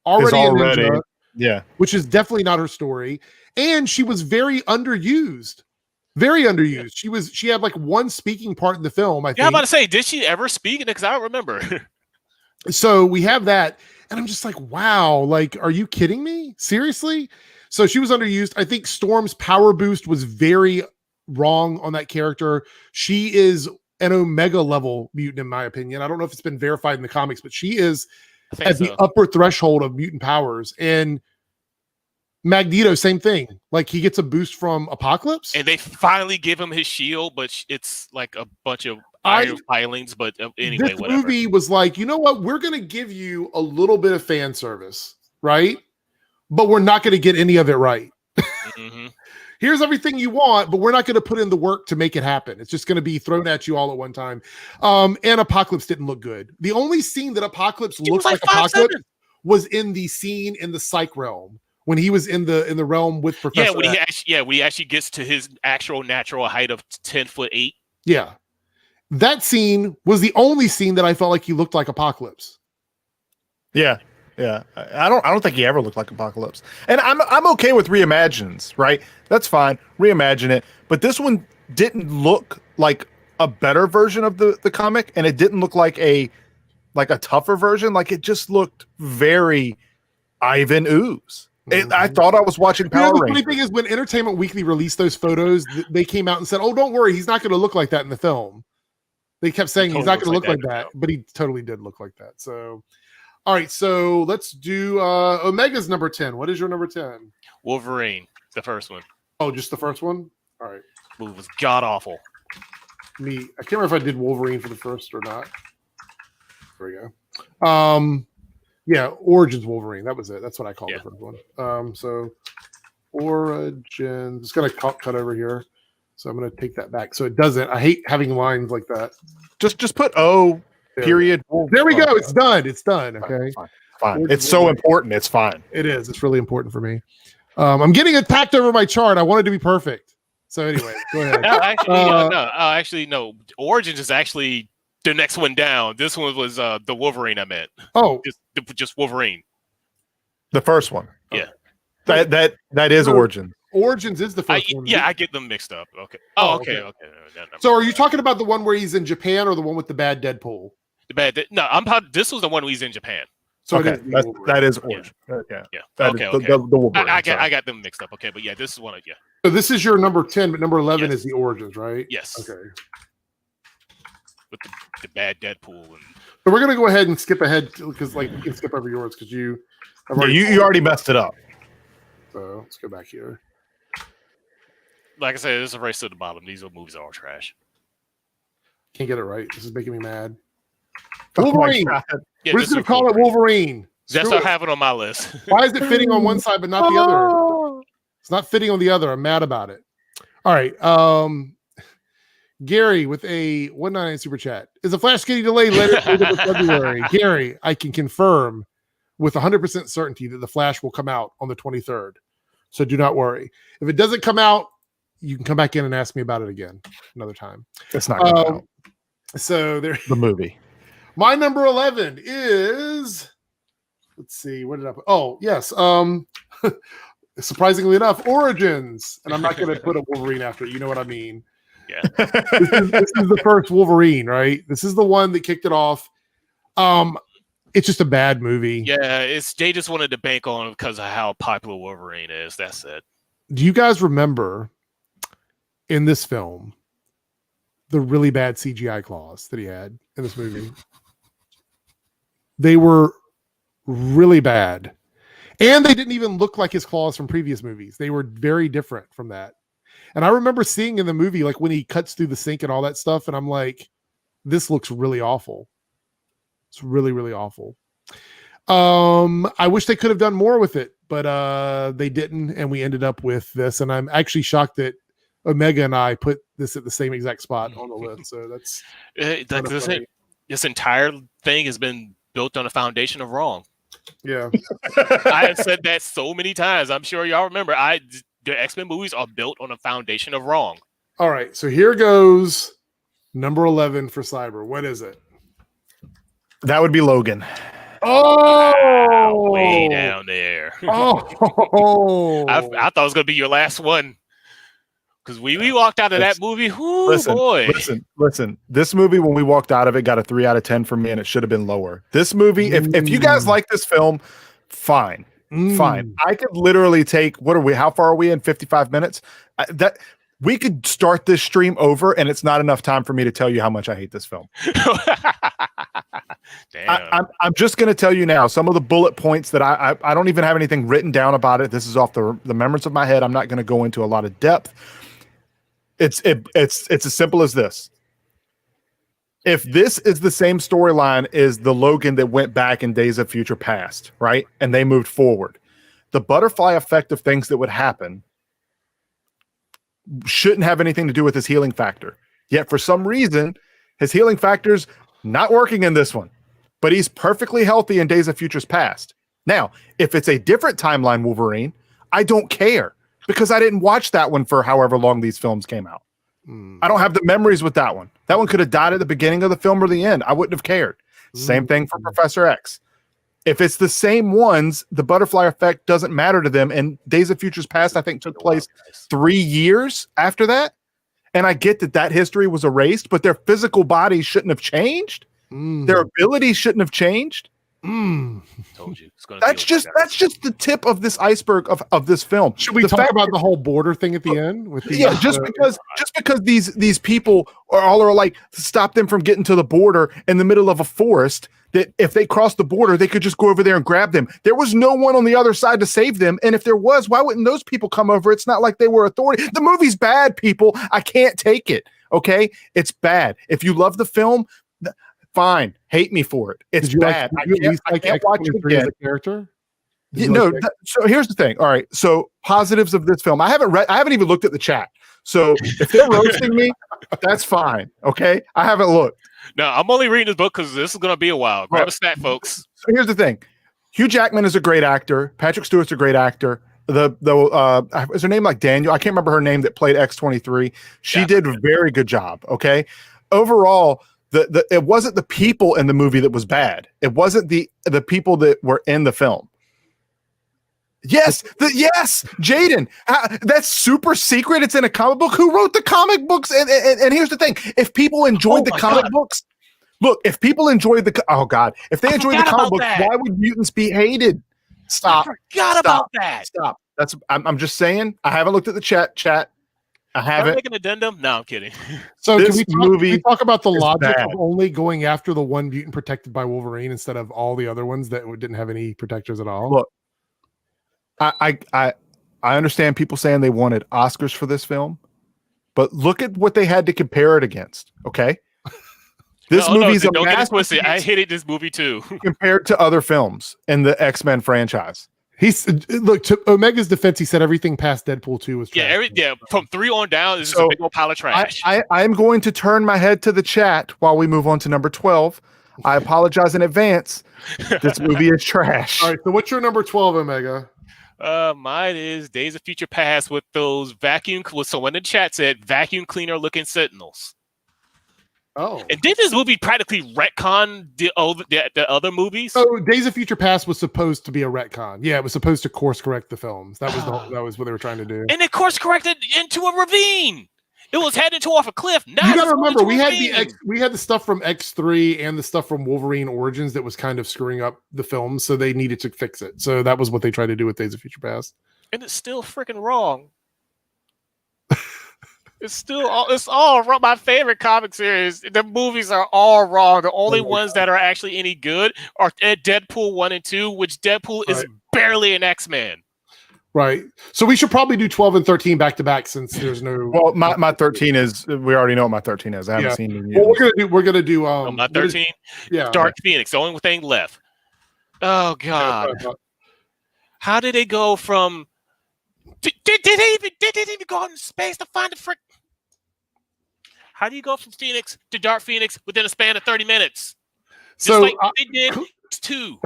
already a ninja, yeah, which is definitely not her story. And she was very underused. Very underused. She had like one speaking part in the film, I think. Yeah, I'm about to say, did she ever speak? Because I don't remember. So we have that, and I'm just like, wow, like, are you kidding me? Seriously? So she was underused. I think Storm's power boost was very wrong on that character. She is an Omega level mutant, in my opinion. I don't know if it's been verified in the comics, but she is at the upper threshold of mutant powers. And Magneto, same thing. Like, he gets a boost from Apocalypse. And they finally give him his shield, but it's like a bunch of iron filings, but anyway, this whatever. movie was like, you know what? We're going to give you a little bit of fan service, right? But we're not going to get any of it right. Mm-hmm. Here's everything you want, but we're not going to put in the work to make it happen. It's just going to be thrown at you all at one time. And Apocalypse didn't look good. The only scene that Apocalypse looked like Apocalypse was in the scene in the psych realm when he was in the realm with Professor. Yeah, when he actually gets to his actual natural height of 10'8". Yeah, that scene was the only scene that I felt like he looked like Apocalypse. Yeah. Yeah, I don't think he ever looked like Apocalypse, and I'm okay with reimaginings, right? That's fine, reimagine it. But this one didn't look like a better version of the comic, and it didn't look like a tougher version. Like it just looked very Ivan Ooze. I thought I was watching Power Rangers. The funny thing is, when Entertainment Weekly released those photos, they came out and said, "Oh, don't worry, he's not going to look like that in the film." They kept saying he's not going to look like that, but he totally did look like that. So. All right, so let's do Omega's number 10. What is your number 10? Wolverine, the first one. Oh, just the first one? All right. Movie was god awful. I can't remember if I did Wolverine for the first or not. There we go. Yeah, Origins Wolverine. That was it. That's what I called the first one. So Origins. It's gonna cut over here. So I'm gonna take that back. So it doesn't. I hate having lines like that. Just put O. Period. There we go. It's done. It's done. Okay. Fine. It's so important. It's fine. It is. It's really important for me. I'm getting attacked over my chart. I want it to be perfect. So anyway, go ahead. Actually, no. Origins is actually the next one down. This one was the Wolverine I meant. Oh, just Wolverine. The first one. Yeah. That is Origins. Origins is the first one. Yeah, I get them mixed up. Okay. Oh, okay. So are you talking about the one where he's in Japan or the one with the bad Deadpool? This was the one where he's in Japan. So okay, that is Origins. Yeah. Okay. The Wolverine, I got them mixed up. Okay, but yeah, this is one of So this is your number 10, but number 11 is the Origins, right? Yes. Okay. With the bad Deadpool and. So we're gonna go ahead and skip ahead because we can skip over yours because you already messed it up. So let's go back here. Like I said, it's a race to the bottom. These movies are all trash. Can't get it right. This is making me mad. Wolverine. We're just gonna call it Wolverine. That's what I have it on my list. Why is it fitting on one side but not the other? It's not fitting on the other. I'm mad about it. All right. Gary with a 199 super chat. Is the Flash getting delayed later in February? Gary, I can confirm with 100% certainty that the Flash will come out on the 23rd. So do not worry. If it doesn't come out, you can come back in and ask me about it again another time. It's not coming out. So there. The movie. My number 11 is. Let's see. What did I put? Oh, yes. Surprisingly enough, Origins. And I'm not going to put a Wolverine after it. You know what I mean? Yeah. This is the first Wolverine, right? This is the one that kicked it off. It's just a bad movie. Yeah, they just wanted to bank on it because of how popular Wolverine is. That's it. Do you guys remember in this film the really bad CGI claws that he had in this movie? They were really bad. And they didn't even look like his claws from previous movies. They were very different from that. And I remember seeing in the movie, like when he cuts through the sink and all that stuff, and I'm like, this looks really awful. It's really, really awful. I wish they could have done more with it, but they didn't, and we ended up with this. And I'm actually shocked that Omega and I put this at the same exact spot on the list. So that's this entire thing has been built on a foundation of wrong. Yeah. I have said that so many times. I'm sure y'all remember. The X-Men movies are built on a foundation of wrong. All right, so here goes number 11 for Cyber. What is it? That would be Logan. Oh, way down there. Oh, I thought it was gonna be your last one because we walked out of that movie. Listen. This movie, when we walked out of it, got a 3 out of 10 for me, and it should have been lower. This movie, if you guys like this film, fine. Fine. I could literally take, how far are we in? 55 minutes? That we could start this stream over and it's not enough time for me to tell you how much I hate this film. Damn. I'm just going to tell you now, some of the bullet points that I don't even have anything written down about it. This is off the remembrance of my head. I'm not going to go into a lot of depth. It's as simple as this. if this is the same storyline as the Logan that went back in Days of Future Past, right? And they moved forward, the butterfly effect of things that would happen shouldn't have anything to do with his healing factor. Yet for some reason, his healing factor's not working in this one, but he's perfectly healthy in Days of Futures Past. Now, if it's a different timeline Wolverine, I don't care because I didn't watch that one for however long these films came out. I don't have the memories with that one. That one could have died at the beginning of the film or the end. I wouldn't have cared. Same thing for Professor X. If it's the same ones, the butterfly effect doesn't matter to them. And Days of Futures Past, I think, took place 3 years after that. And I get that history was erased, but their physical bodies shouldn't have changed. Their abilities shouldn't have changed. Told you. That's just the tip of this iceberg of this film. Should we talk about the whole border thing at the end? With the, just because these people are like to stop them from getting to the border in the middle of a forest, that if they cross the border, they could just go over there and grab them. There was no one on the other side to save them. And if there was, why wouldn't those people come over? It's not like they were authority. The movie's bad, people. I can't take it. Okay. It's bad. If you love the film, fine. Hate me for it. It's bad. I can't watch it again. As a character? So here's the thing. All right. So positives of this film. I haven't even looked at the chat. So if they're roasting me, that's fine. Okay. I haven't looked. No, I'm only reading this book because this is going to be a while. Grab a snack, folks. So here's the thing. Hugh Jackman is a great actor. Patrick Stewart's a great actor. Is her name like Daniel? I can't remember her name that played X-23. She did a very good job. Okay. Overall, it wasn't the people in the movie that was bad. It wasn't the people that were in the film. Yes, Jaden. That's super secret. It's in a comic book. Who wrote the comic books? And here's the thing: if people enjoyed the comic books, look. If people enjoyed if they enjoyed the comic books, why would mutants be hated? Stop. I forgot about that. Stop. I'm just saying. I haven't looked at the chat. I haven't. Make an addendum? No, I'm kidding. So can we talk about the logic of only going after the one mutant protected by Wolverine instead of all the other ones that didn't have any protectors at all? Look, I understand people saying they wanted Oscars for this film, but look at what they had to compare it against. Okay, this movie's a masterpiece. I hated this movie too compared to other films in the X-Men franchise. To Omega's defense, he said everything past Deadpool 2 was trash. From 3 on down is just a big old pile of trash. I'm going to turn my head to the chat while we move on to number 12. I apologize in advance. This movie is trash. All right, so what's your number 12, Omega? Mine is Days of Future Past with those someone in the chat said vacuum cleaner looking Sentinels. Oh, and did this movie practically retcon the other movies? So Days of Future Past was supposed to be a retcon. Yeah, it was supposed to course correct the films. That was what they were trying to do. And it course corrected into a ravine. It was headed off a cliff. You got to remember, we had the stuff from X3 and the stuff from Wolverine Origins that was kind of screwing up the film, so they needed to fix it. So that was what they tried to do with Days of Future Past. And it's still freaking wrong. It's all wrong. My favorite comic series. The movies are all wrong. The only ones that are actually any good are Deadpool 1 and 2, which Deadpool is barely an X-Man. Right. So we should probably do 12 and 13 back to back since there's no. Well, my 13 is. We already know what my 13 is. I haven't seen it yet. Well, we're gonna do. My 13. Dark Phoenix. The only thing left. Oh God. How did they go from? Did they even go out in space to find the frick? How do you go from Phoenix to Dark Phoenix within a span of 30 minutes? Just like they did too.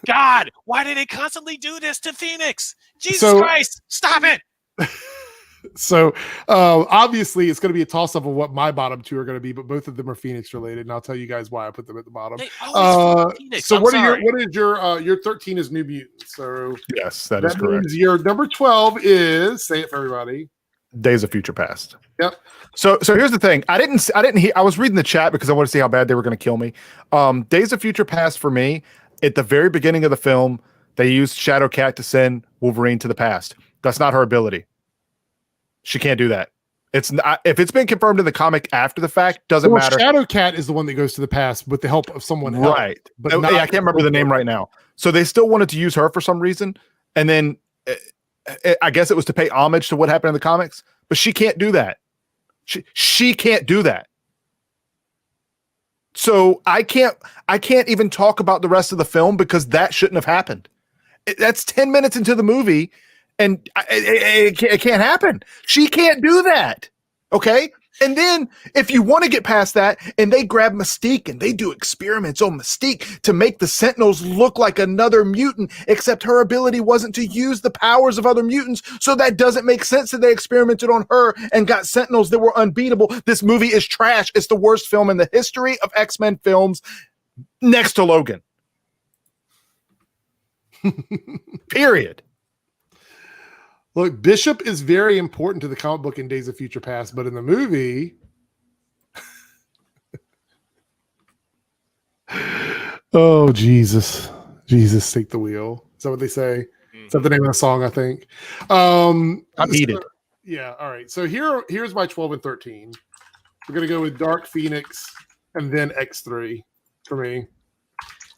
God, why do they constantly do this to Phoenix? Jesus Christ, stop it. So obviously it's going to be a toss-up of what my bottom two are going to be, but both of them are Phoenix related, and I'll tell you guys why I put them at the bottom. So what is your 13 is New Mutants. So yes, that is correct. Your number 12 is, say it for everybody, Days of Future Past. Yep. So here's the thing. I didn't hear. I was reading the chat because I wanted to see how bad they were going to kill me. Days of Future Past for me, at the very beginning of the film, they used Shadowcat to send Wolverine to the past. That's not her ability. She can't do that. It's not, if it's been confirmed in the comic after the fact, doesn't matter. Shadowcat is the one that goes to the past with the help of someone else. Right. But I can't remember the name right now. So they still wanted to use her for some reason. And then I guess it was to pay homage to what happened in the comics. But she can't do that. She can't do that. So I can't even talk about the rest of the film because that shouldn't have happened. That's 10 minutes into the movie, and it can't happen. She can't do that. Okay. And then if you want to get past that, and they grab Mystique and they do experiments on Mystique to make the Sentinels look like another mutant, except her ability wasn't to use the powers of other mutants. So that doesn't make sense that they experimented on her and got Sentinels that were unbeatable. This movie is trash. It's the worst film in the history of X-Men films, next to Logan. Period. Look, Bishop is very important to the comic book in Days of Future Past, but in the movie, oh Jesus, take the wheel. Is that what they say? Is that the name of the song? I think. I'm heated. Yeah. All right. So here's my 12 and 13. We're gonna go with Dark Phoenix and then X3 for me.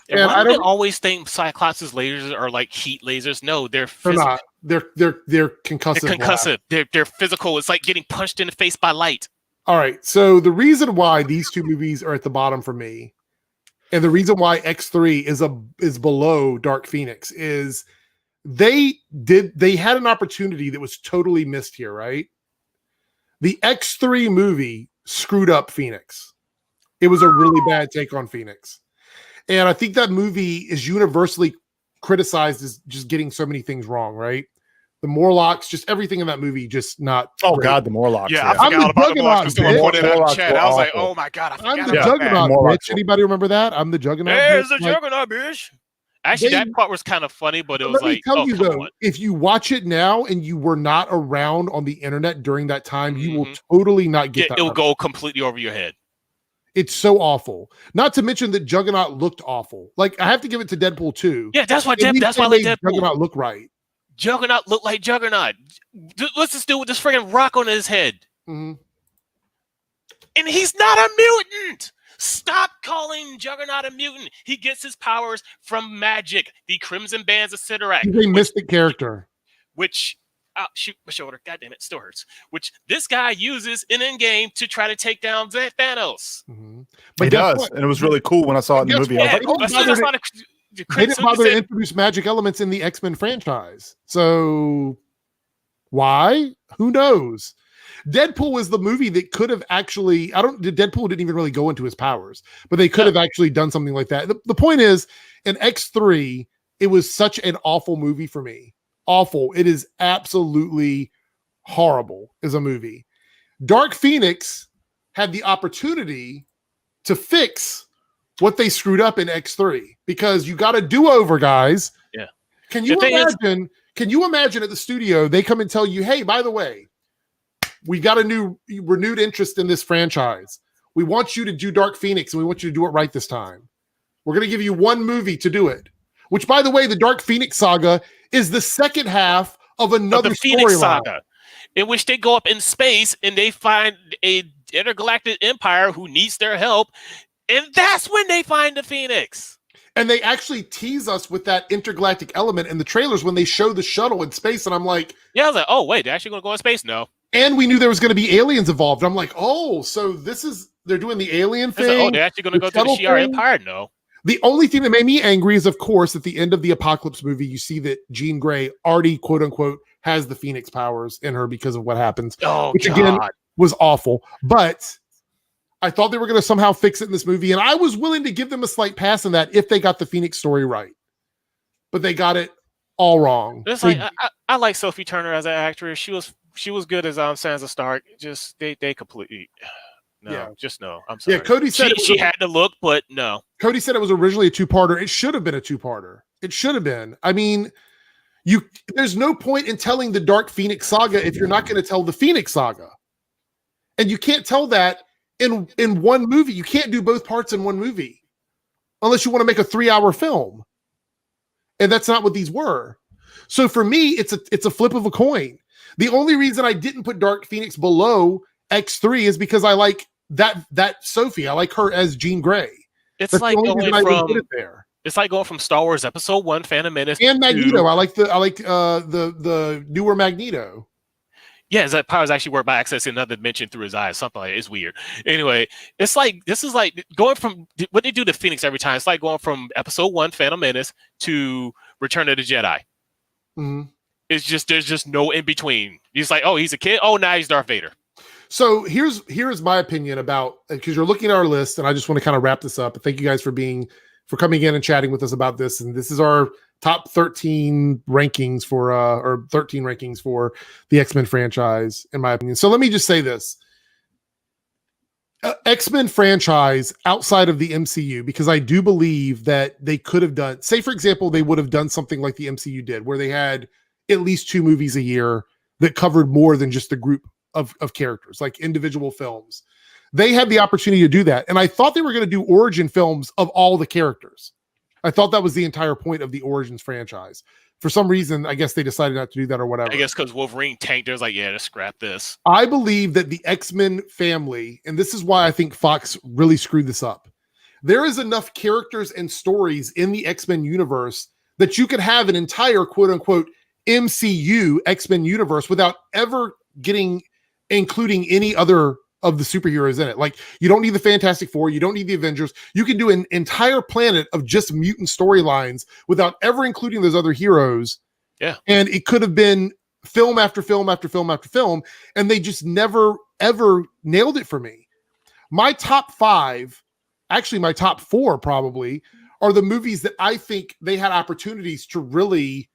And I don't always think Cyclops' lasers are like heat lasers. No, they're not. They're concussive. They're concussive. They're physical. It's like getting punched in the face by light. All right. So the reason why these two movies are at the bottom for me, and the reason why X3 is below Dark Phoenix is they had an opportunity that was totally missed here, right? The X3 movie screwed up Phoenix. It was a really bad take on Phoenix. And I think that movie is universally criticized as just getting so many things wrong, right? The Morlocks, just everything in that movie, just not. Oh, great. God, the Morlocks. Yeah, I forgot about the Morlocks. Someone pointed out in chat. I was like, oh my God, I forgot I'm the about Juggernaut, that. bitch. Anybody remember that? I'm the Juggernaut. There's the Juggernaut, bitch. Actually, that part was kind of funny, but it was like, tell you though, if you watch it now and you were not around on the internet during that time, you will totally not get that. It will go completely over your head. It's so awful. Not to mention that Juggernaut looked awful. Like, I have to give it to Deadpool 2. Yeah, that's why I like Deadpool. Juggernaut look right. Juggernaut looked like Juggernaut. What's this dude with this friggin' rock on his head? Mm-hmm. And he's not a mutant. Stop calling Juggernaut a mutant. He gets his powers from magic. The Crimson Bands of Sidorak. He's a mystic character. Which, shoot, my shoulder. God damn it, still hurts. Which this guy uses in Endgame to try to take down Thanos. Mm-hmm. But he does, and it was really cool when I saw it in the movie. I was like, they didn't bother to introduce magic elements in the X-Men franchise. So why? Who knows? Deadpool was the movie that could have actually, Deadpool didn't even really go into his powers, but they could have actually done something like that. The point is, in X3, it was such an awful movie for me. Awful. It is absolutely horrible as a movie. Dark Phoenix had the opportunity to fix what they screwed up in X3 because you got a do-over, guys. Yeah. Can you imagine at the studio, they come and tell you, hey, by the way, we got a new renewed interest in this franchise. We want you to do Dark Phoenix and we want you to do it right this time. We're going to give you one movie to do it, which, by the way, the Dark Phoenix saga is the second half of another storyline in which they go up in space and they find a intergalactic empire who needs their help. And that's when they find the Phoenix. And they actually tease us with that intergalactic element in the trailers when they show the shuttle in space. And I'm like, yeah, I was like, oh, wait, they're actually going to go in space? No. And we knew there was going to be aliens involved. I'm like, oh, so they're doing the alien thing. Like, oh, they're actually going to go to the Shi'ar Empire? No. The only thing that made me angry is, of course, at the end of the Apocalypse movie, you see that Jean Grey already, quote unquote, has the Phoenix powers in her because of what happens. Oh, which God. Again was awful. But I thought they were going to somehow fix it in this movie. And I was willing to give them a slight pass on that if they got the Phoenix story right. But they got it all wrong. It's like, I like Sophie Turner as an actress. She was good as Sansa Stark. Just they completely just no. I'm sorry. Yeah, Cody said she had to look, but no. Cody said it was originally a two-parter. It should have been a two-parter. It should have been. I mean, there's no point in telling the Dark Phoenix saga if you're not going to tell the Phoenix saga. And you can't tell that in one movie. You can't do both parts in one movie unless you want to make a 3-hour film. And that's not what these were. So for me, it's a flip of a coin. The only reason I didn't put Dark Phoenix below X3 is because I like that Sophie. I like her as Jean Grey. It's like going from Star Wars Episode 1, Phantom Menace, and Magneto. I like the newer Magneto. Yeah, his powers actually work by accessing another dimension through his eyes. Something like that. It's weird. Anyway, it's like this is like going from what they do to Phoenix every time. It's like going from Episode 1, Phantom Menace, to Return of the Jedi. Mm-hmm. It's just there's just no in between. He's like, oh, he's a kid. Oh, now he's Darth Vader. So here's my opinion about, because you're looking at our list, and I just want to kind of wrap this up. Thank you guys for coming in and chatting with us about this. And this is our top 13 rankings for or 13 rankings for the X-Men franchise, in my opinion. So let me just say this. X-Men franchise outside of the MCU, because I do believe that they could have done, say for example, they would have done something like the MCU did, where they had at least 2 movies a year that covered more than just the group of characters, like individual films. They had the opportunity to do that. And I thought they were going to do origin films of all the characters. I thought that was the entire point of the Origins franchise. For some reason, I guess they decided not to do that or whatever. I guess because Wolverine tanked, there's like, yeah, just scrap this. I believe that the X-Men family, and this is why I think Fox really screwed this up. There is enough characters and stories in the X-Men universe that you could have an entire quote unquote MCU X-Men universe without ever including any other of the superheroes in it. Like, you don't need the Fantastic Four, you don't need the Avengers. You can do an entire planet of just mutant storylines without ever including those other heroes. Yeah. And it could have been film after film after film after film, and they just never ever nailed it for me. My top 5, actually my top 4 probably, are the movies that I think they had opportunities to really,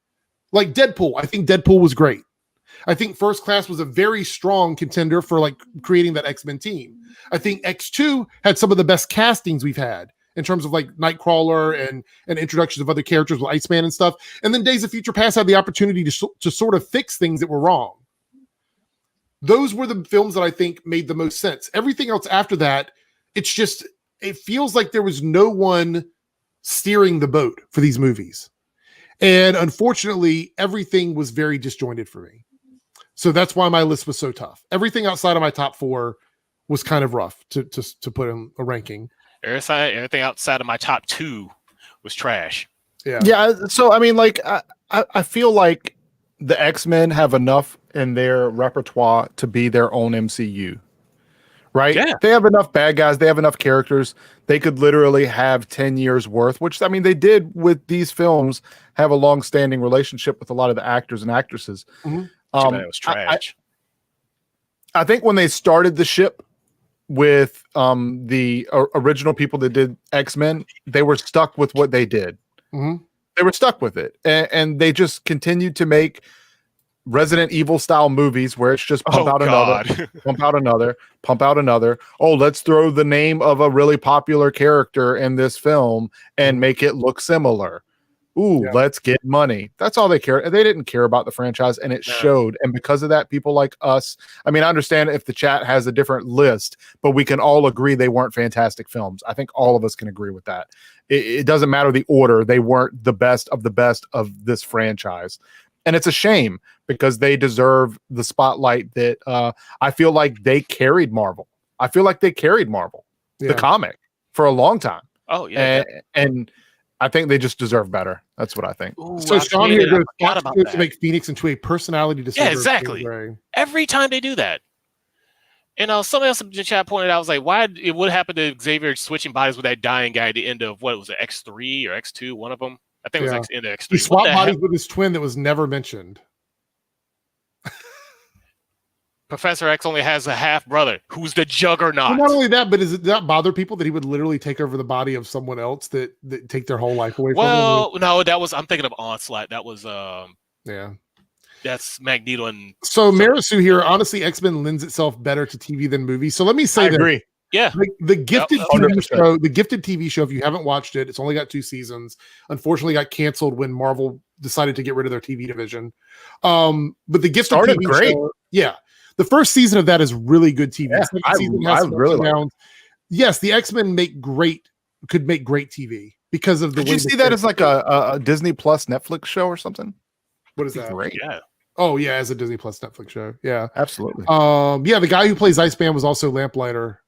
like Deadpool. I think Deadpool was great. I think First Class was a very strong contender for like creating that X-Men team. I think X2 had some of the best castings we've had in terms of like Nightcrawler and introductions of other characters with Iceman and stuff. And then Days of Future Past had the opportunity to sort of fix things that were wrong. Those were the films that I think made the most sense. Everything else after that, it feels like there was no one steering the boat for these movies. And unfortunately, everything was very disjointed for me. So that's why my list was so tough. Everything outside of my top 4 was kind of rough to put in a ranking. Everything outside of my top 2 was trash. Yeah. So I mean, like, I feel like the X-Men have enough in their repertoire to be their own MCU, right? Yeah. They have enough bad guys. They have enough characters. They could literally have 10 years worth, which I mean, they did with these films, have a long-standing relationship with a lot of the actors and actresses. Mm-hmm. It was trash. I think when they started the ship with the original people that did X-Men, they were stuck with what they did. Mm-hmm. They were stuck with it. And they just continued to make Resident Evil style movies where it's just pump out another, pump out another, pump out another. Oh, let's throw the name of a really popular character in this film and make it look similar. Ooh, let's get money. That's all they care. They didn't care about the franchise, and it showed. And because of that, people like us, I mean, I understand if the chat has a different list, but we can all agree they weren't fantastic films. I think all of us can agree with that. It doesn't matter the order. They weren't the best of this franchise. And it's a shame because they deserve the spotlight that I feel like they carried Marvel. I feel like they carried Marvel, the comic, for a long time. Oh, yeah. And I think they just deserve better. That's what I think. Ooh, so Sean here goes to make Phoenix into a personality disorder. Yeah, exactly. Every time they do that. And somebody else in the chat pointed out, I was like, what happened to Xavier switching bodies with that dying guy at the end of, what was it, X3 or X2, one of them? I think it was in the X3. He swapped bodies with his twin that was never mentioned. Professor X only has a half brother who's the Juggernaut. Well, not only that, but does it not bother people that he would literally take over the body of someone else that take their whole life away from him? Well, no, I'm thinking of Onslaught. That was that's Magneto and so Marisu here. Honestly, X-Men lends itself better to TV than movies. So let me say I agree. Yeah, the Gifted TV show. The Gifted TV show. If you haven't watched it, it's only got 2 seasons. Unfortunately, got canceled when Marvel decided to get rid of their TV division. But the Gifted TV show, the first season of that is really good TV. Yeah, I really like it. Yes, the X-Men could make great TV because of the. Did you see that as like a Disney Plus Netflix show or something? What is that? Great. Yeah. Oh yeah, as a Disney Plus Netflix show. Yeah, absolutely. The guy who plays Iceman was also Lamplighter.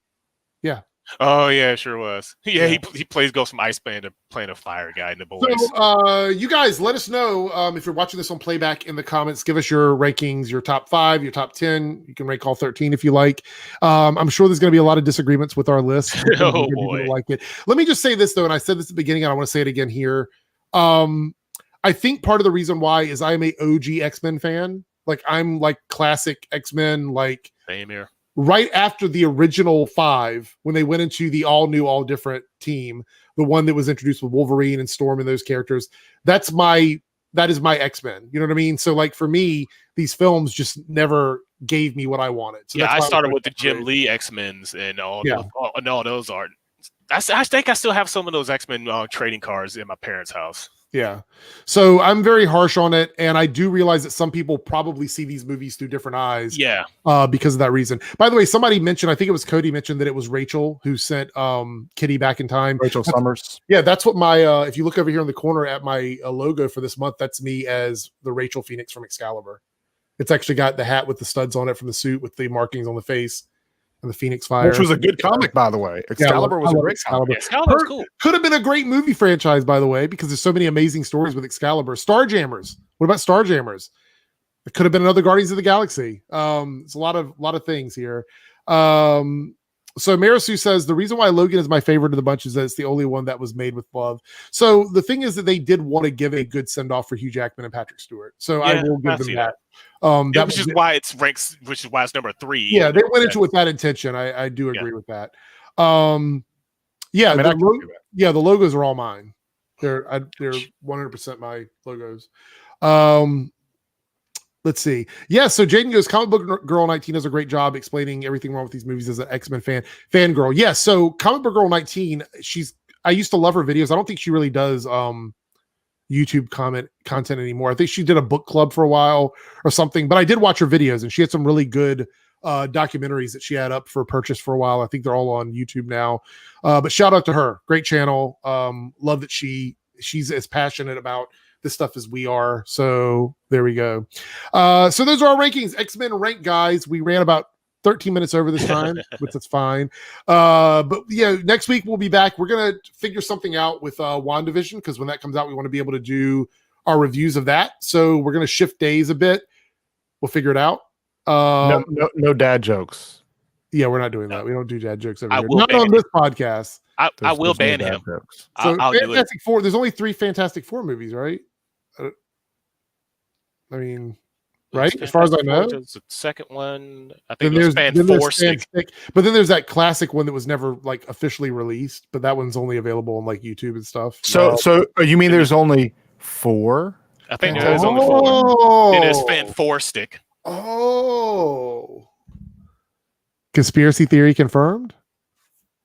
Yeah. Oh yeah, sure was. Yeah, Yeah. he plays goes from Iceman to playing a fire guy in The Boys. So, you guys, let us know if you're watching this on playback in the comments. Give us your rankings, your top 5, your top 10. You can rank all 13 if you like. I'm sure there's going to be a lot of disagreements with our list. Oh boy, like it. Let me just say this though, and I said this at the beginning, and I want to say it again here. I think part of the reason why is I'm a OG X-Men fan. Like I'm like classic X-Men, like same here. Right after the original 5, when they went into the all new, all different team, the one that was introduced with Wolverine and Storm and those characters, that is my X-Men. You know what I mean? So like for me, these films just never gave me what I wanted. So yeah, I started with the Jim Lee X-Men's and all those are. I think I still have some of those X-Men trading cards in my parents' house. Yeah. So I'm very harsh on it. And I do realize that some people probably see these movies through different eyes. Yeah. Because of that reason. By the way, somebody mentioned, I think it was Cody mentioned that it was Rachel who sent Kitty back in time. Rachel Summers. Yeah. That's what my, if you look over here in the corner at my logo for this month, that's me as the Rachel Phoenix from Excalibur. It's actually got the hat with the studs on it from the suit with the markings on the face. And the Phoenix Fire, which was a good comic, by the way. Excalibur was a great comic. Excalibur's cool. Could have been a great movie franchise, by the way, because there's so many amazing stories with Excalibur. Starjammers. What about Starjammers? It could have been another Guardians of the Galaxy. It's a lot of things here. So Marisu says the reason why Logan is my favorite of the bunch is that it's the only one that was made with love. So the thing is that they did want to give a good send off for Hugh Jackman and Patrick Stewart. So I will give them that. Which is why it's ranks, which is why it's number 3. Yeah, they went into it with that intention. I do agree with that. Yeah, the logos are all mine. They're 100% my logos. Let's see. Yeah, so Jaden goes, Comic Book Girl 19 does a great job explaining everything wrong with these movies as an X-Men fangirl. Yeah, so Comic Book Girl 19, I used to love her videos. I don't think she really does YouTube content anymore. I think she did a book club for a while or something, but I did watch her videos and she had some really good documentaries that she had up for purchase for a while. I think they're all on YouTube now. But shout out to her. Great channel. Love that she's as passionate about this stuff as we are. So there we go. So those are our rankings. X-Men rank, guys. We ran about 13 minutes over this time, which is fine. But yeah, next week we'll be back. We're going to figure something out with WandaVision, because when that comes out, we want to be able to do our reviews of that. So we're going to shift days a bit. We'll figure it out. No dad jokes. Yeah, we're not doing that. We don't do dad jokes every year. Not on this podcast. I will ban him. So Fantastic Four, there's only 3 Fantastic Four movies, right? I mean, right? As far as I know. The second one, I think there's Fantastic. But then there's that classic one that was never like officially released, but that one's only available on like YouTube and stuff. So you mean there's only 4? I think there's only 4. Then there's Fantastic. Oh. Conspiracy theory confirmed?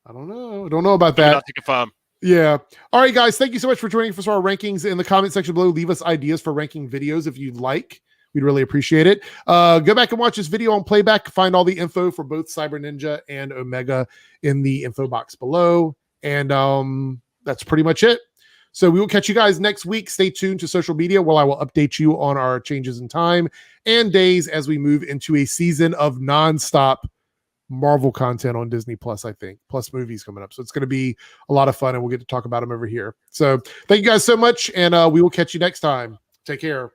I don't know about that. Not to confirm. Yeah. All right, guys. Thank you so much for joining us for our rankings. In the comment section below, leave us ideas for ranking videos if you'd like. We'd really appreciate it. Go back and watch this video on playback. Find all the info for both Syberninja and Omega in the info box below. And that's pretty much it. So we will catch you guys next week. Stay tuned to social media while I will update you on our changes in time and days as we move into a season of nonstop Marvel content on Disney Plus, I think, plus movies coming up. So it's going to be a lot of fun, and we'll get to talk about them over here. So thank you guys so much, and we will catch you next time. Take care.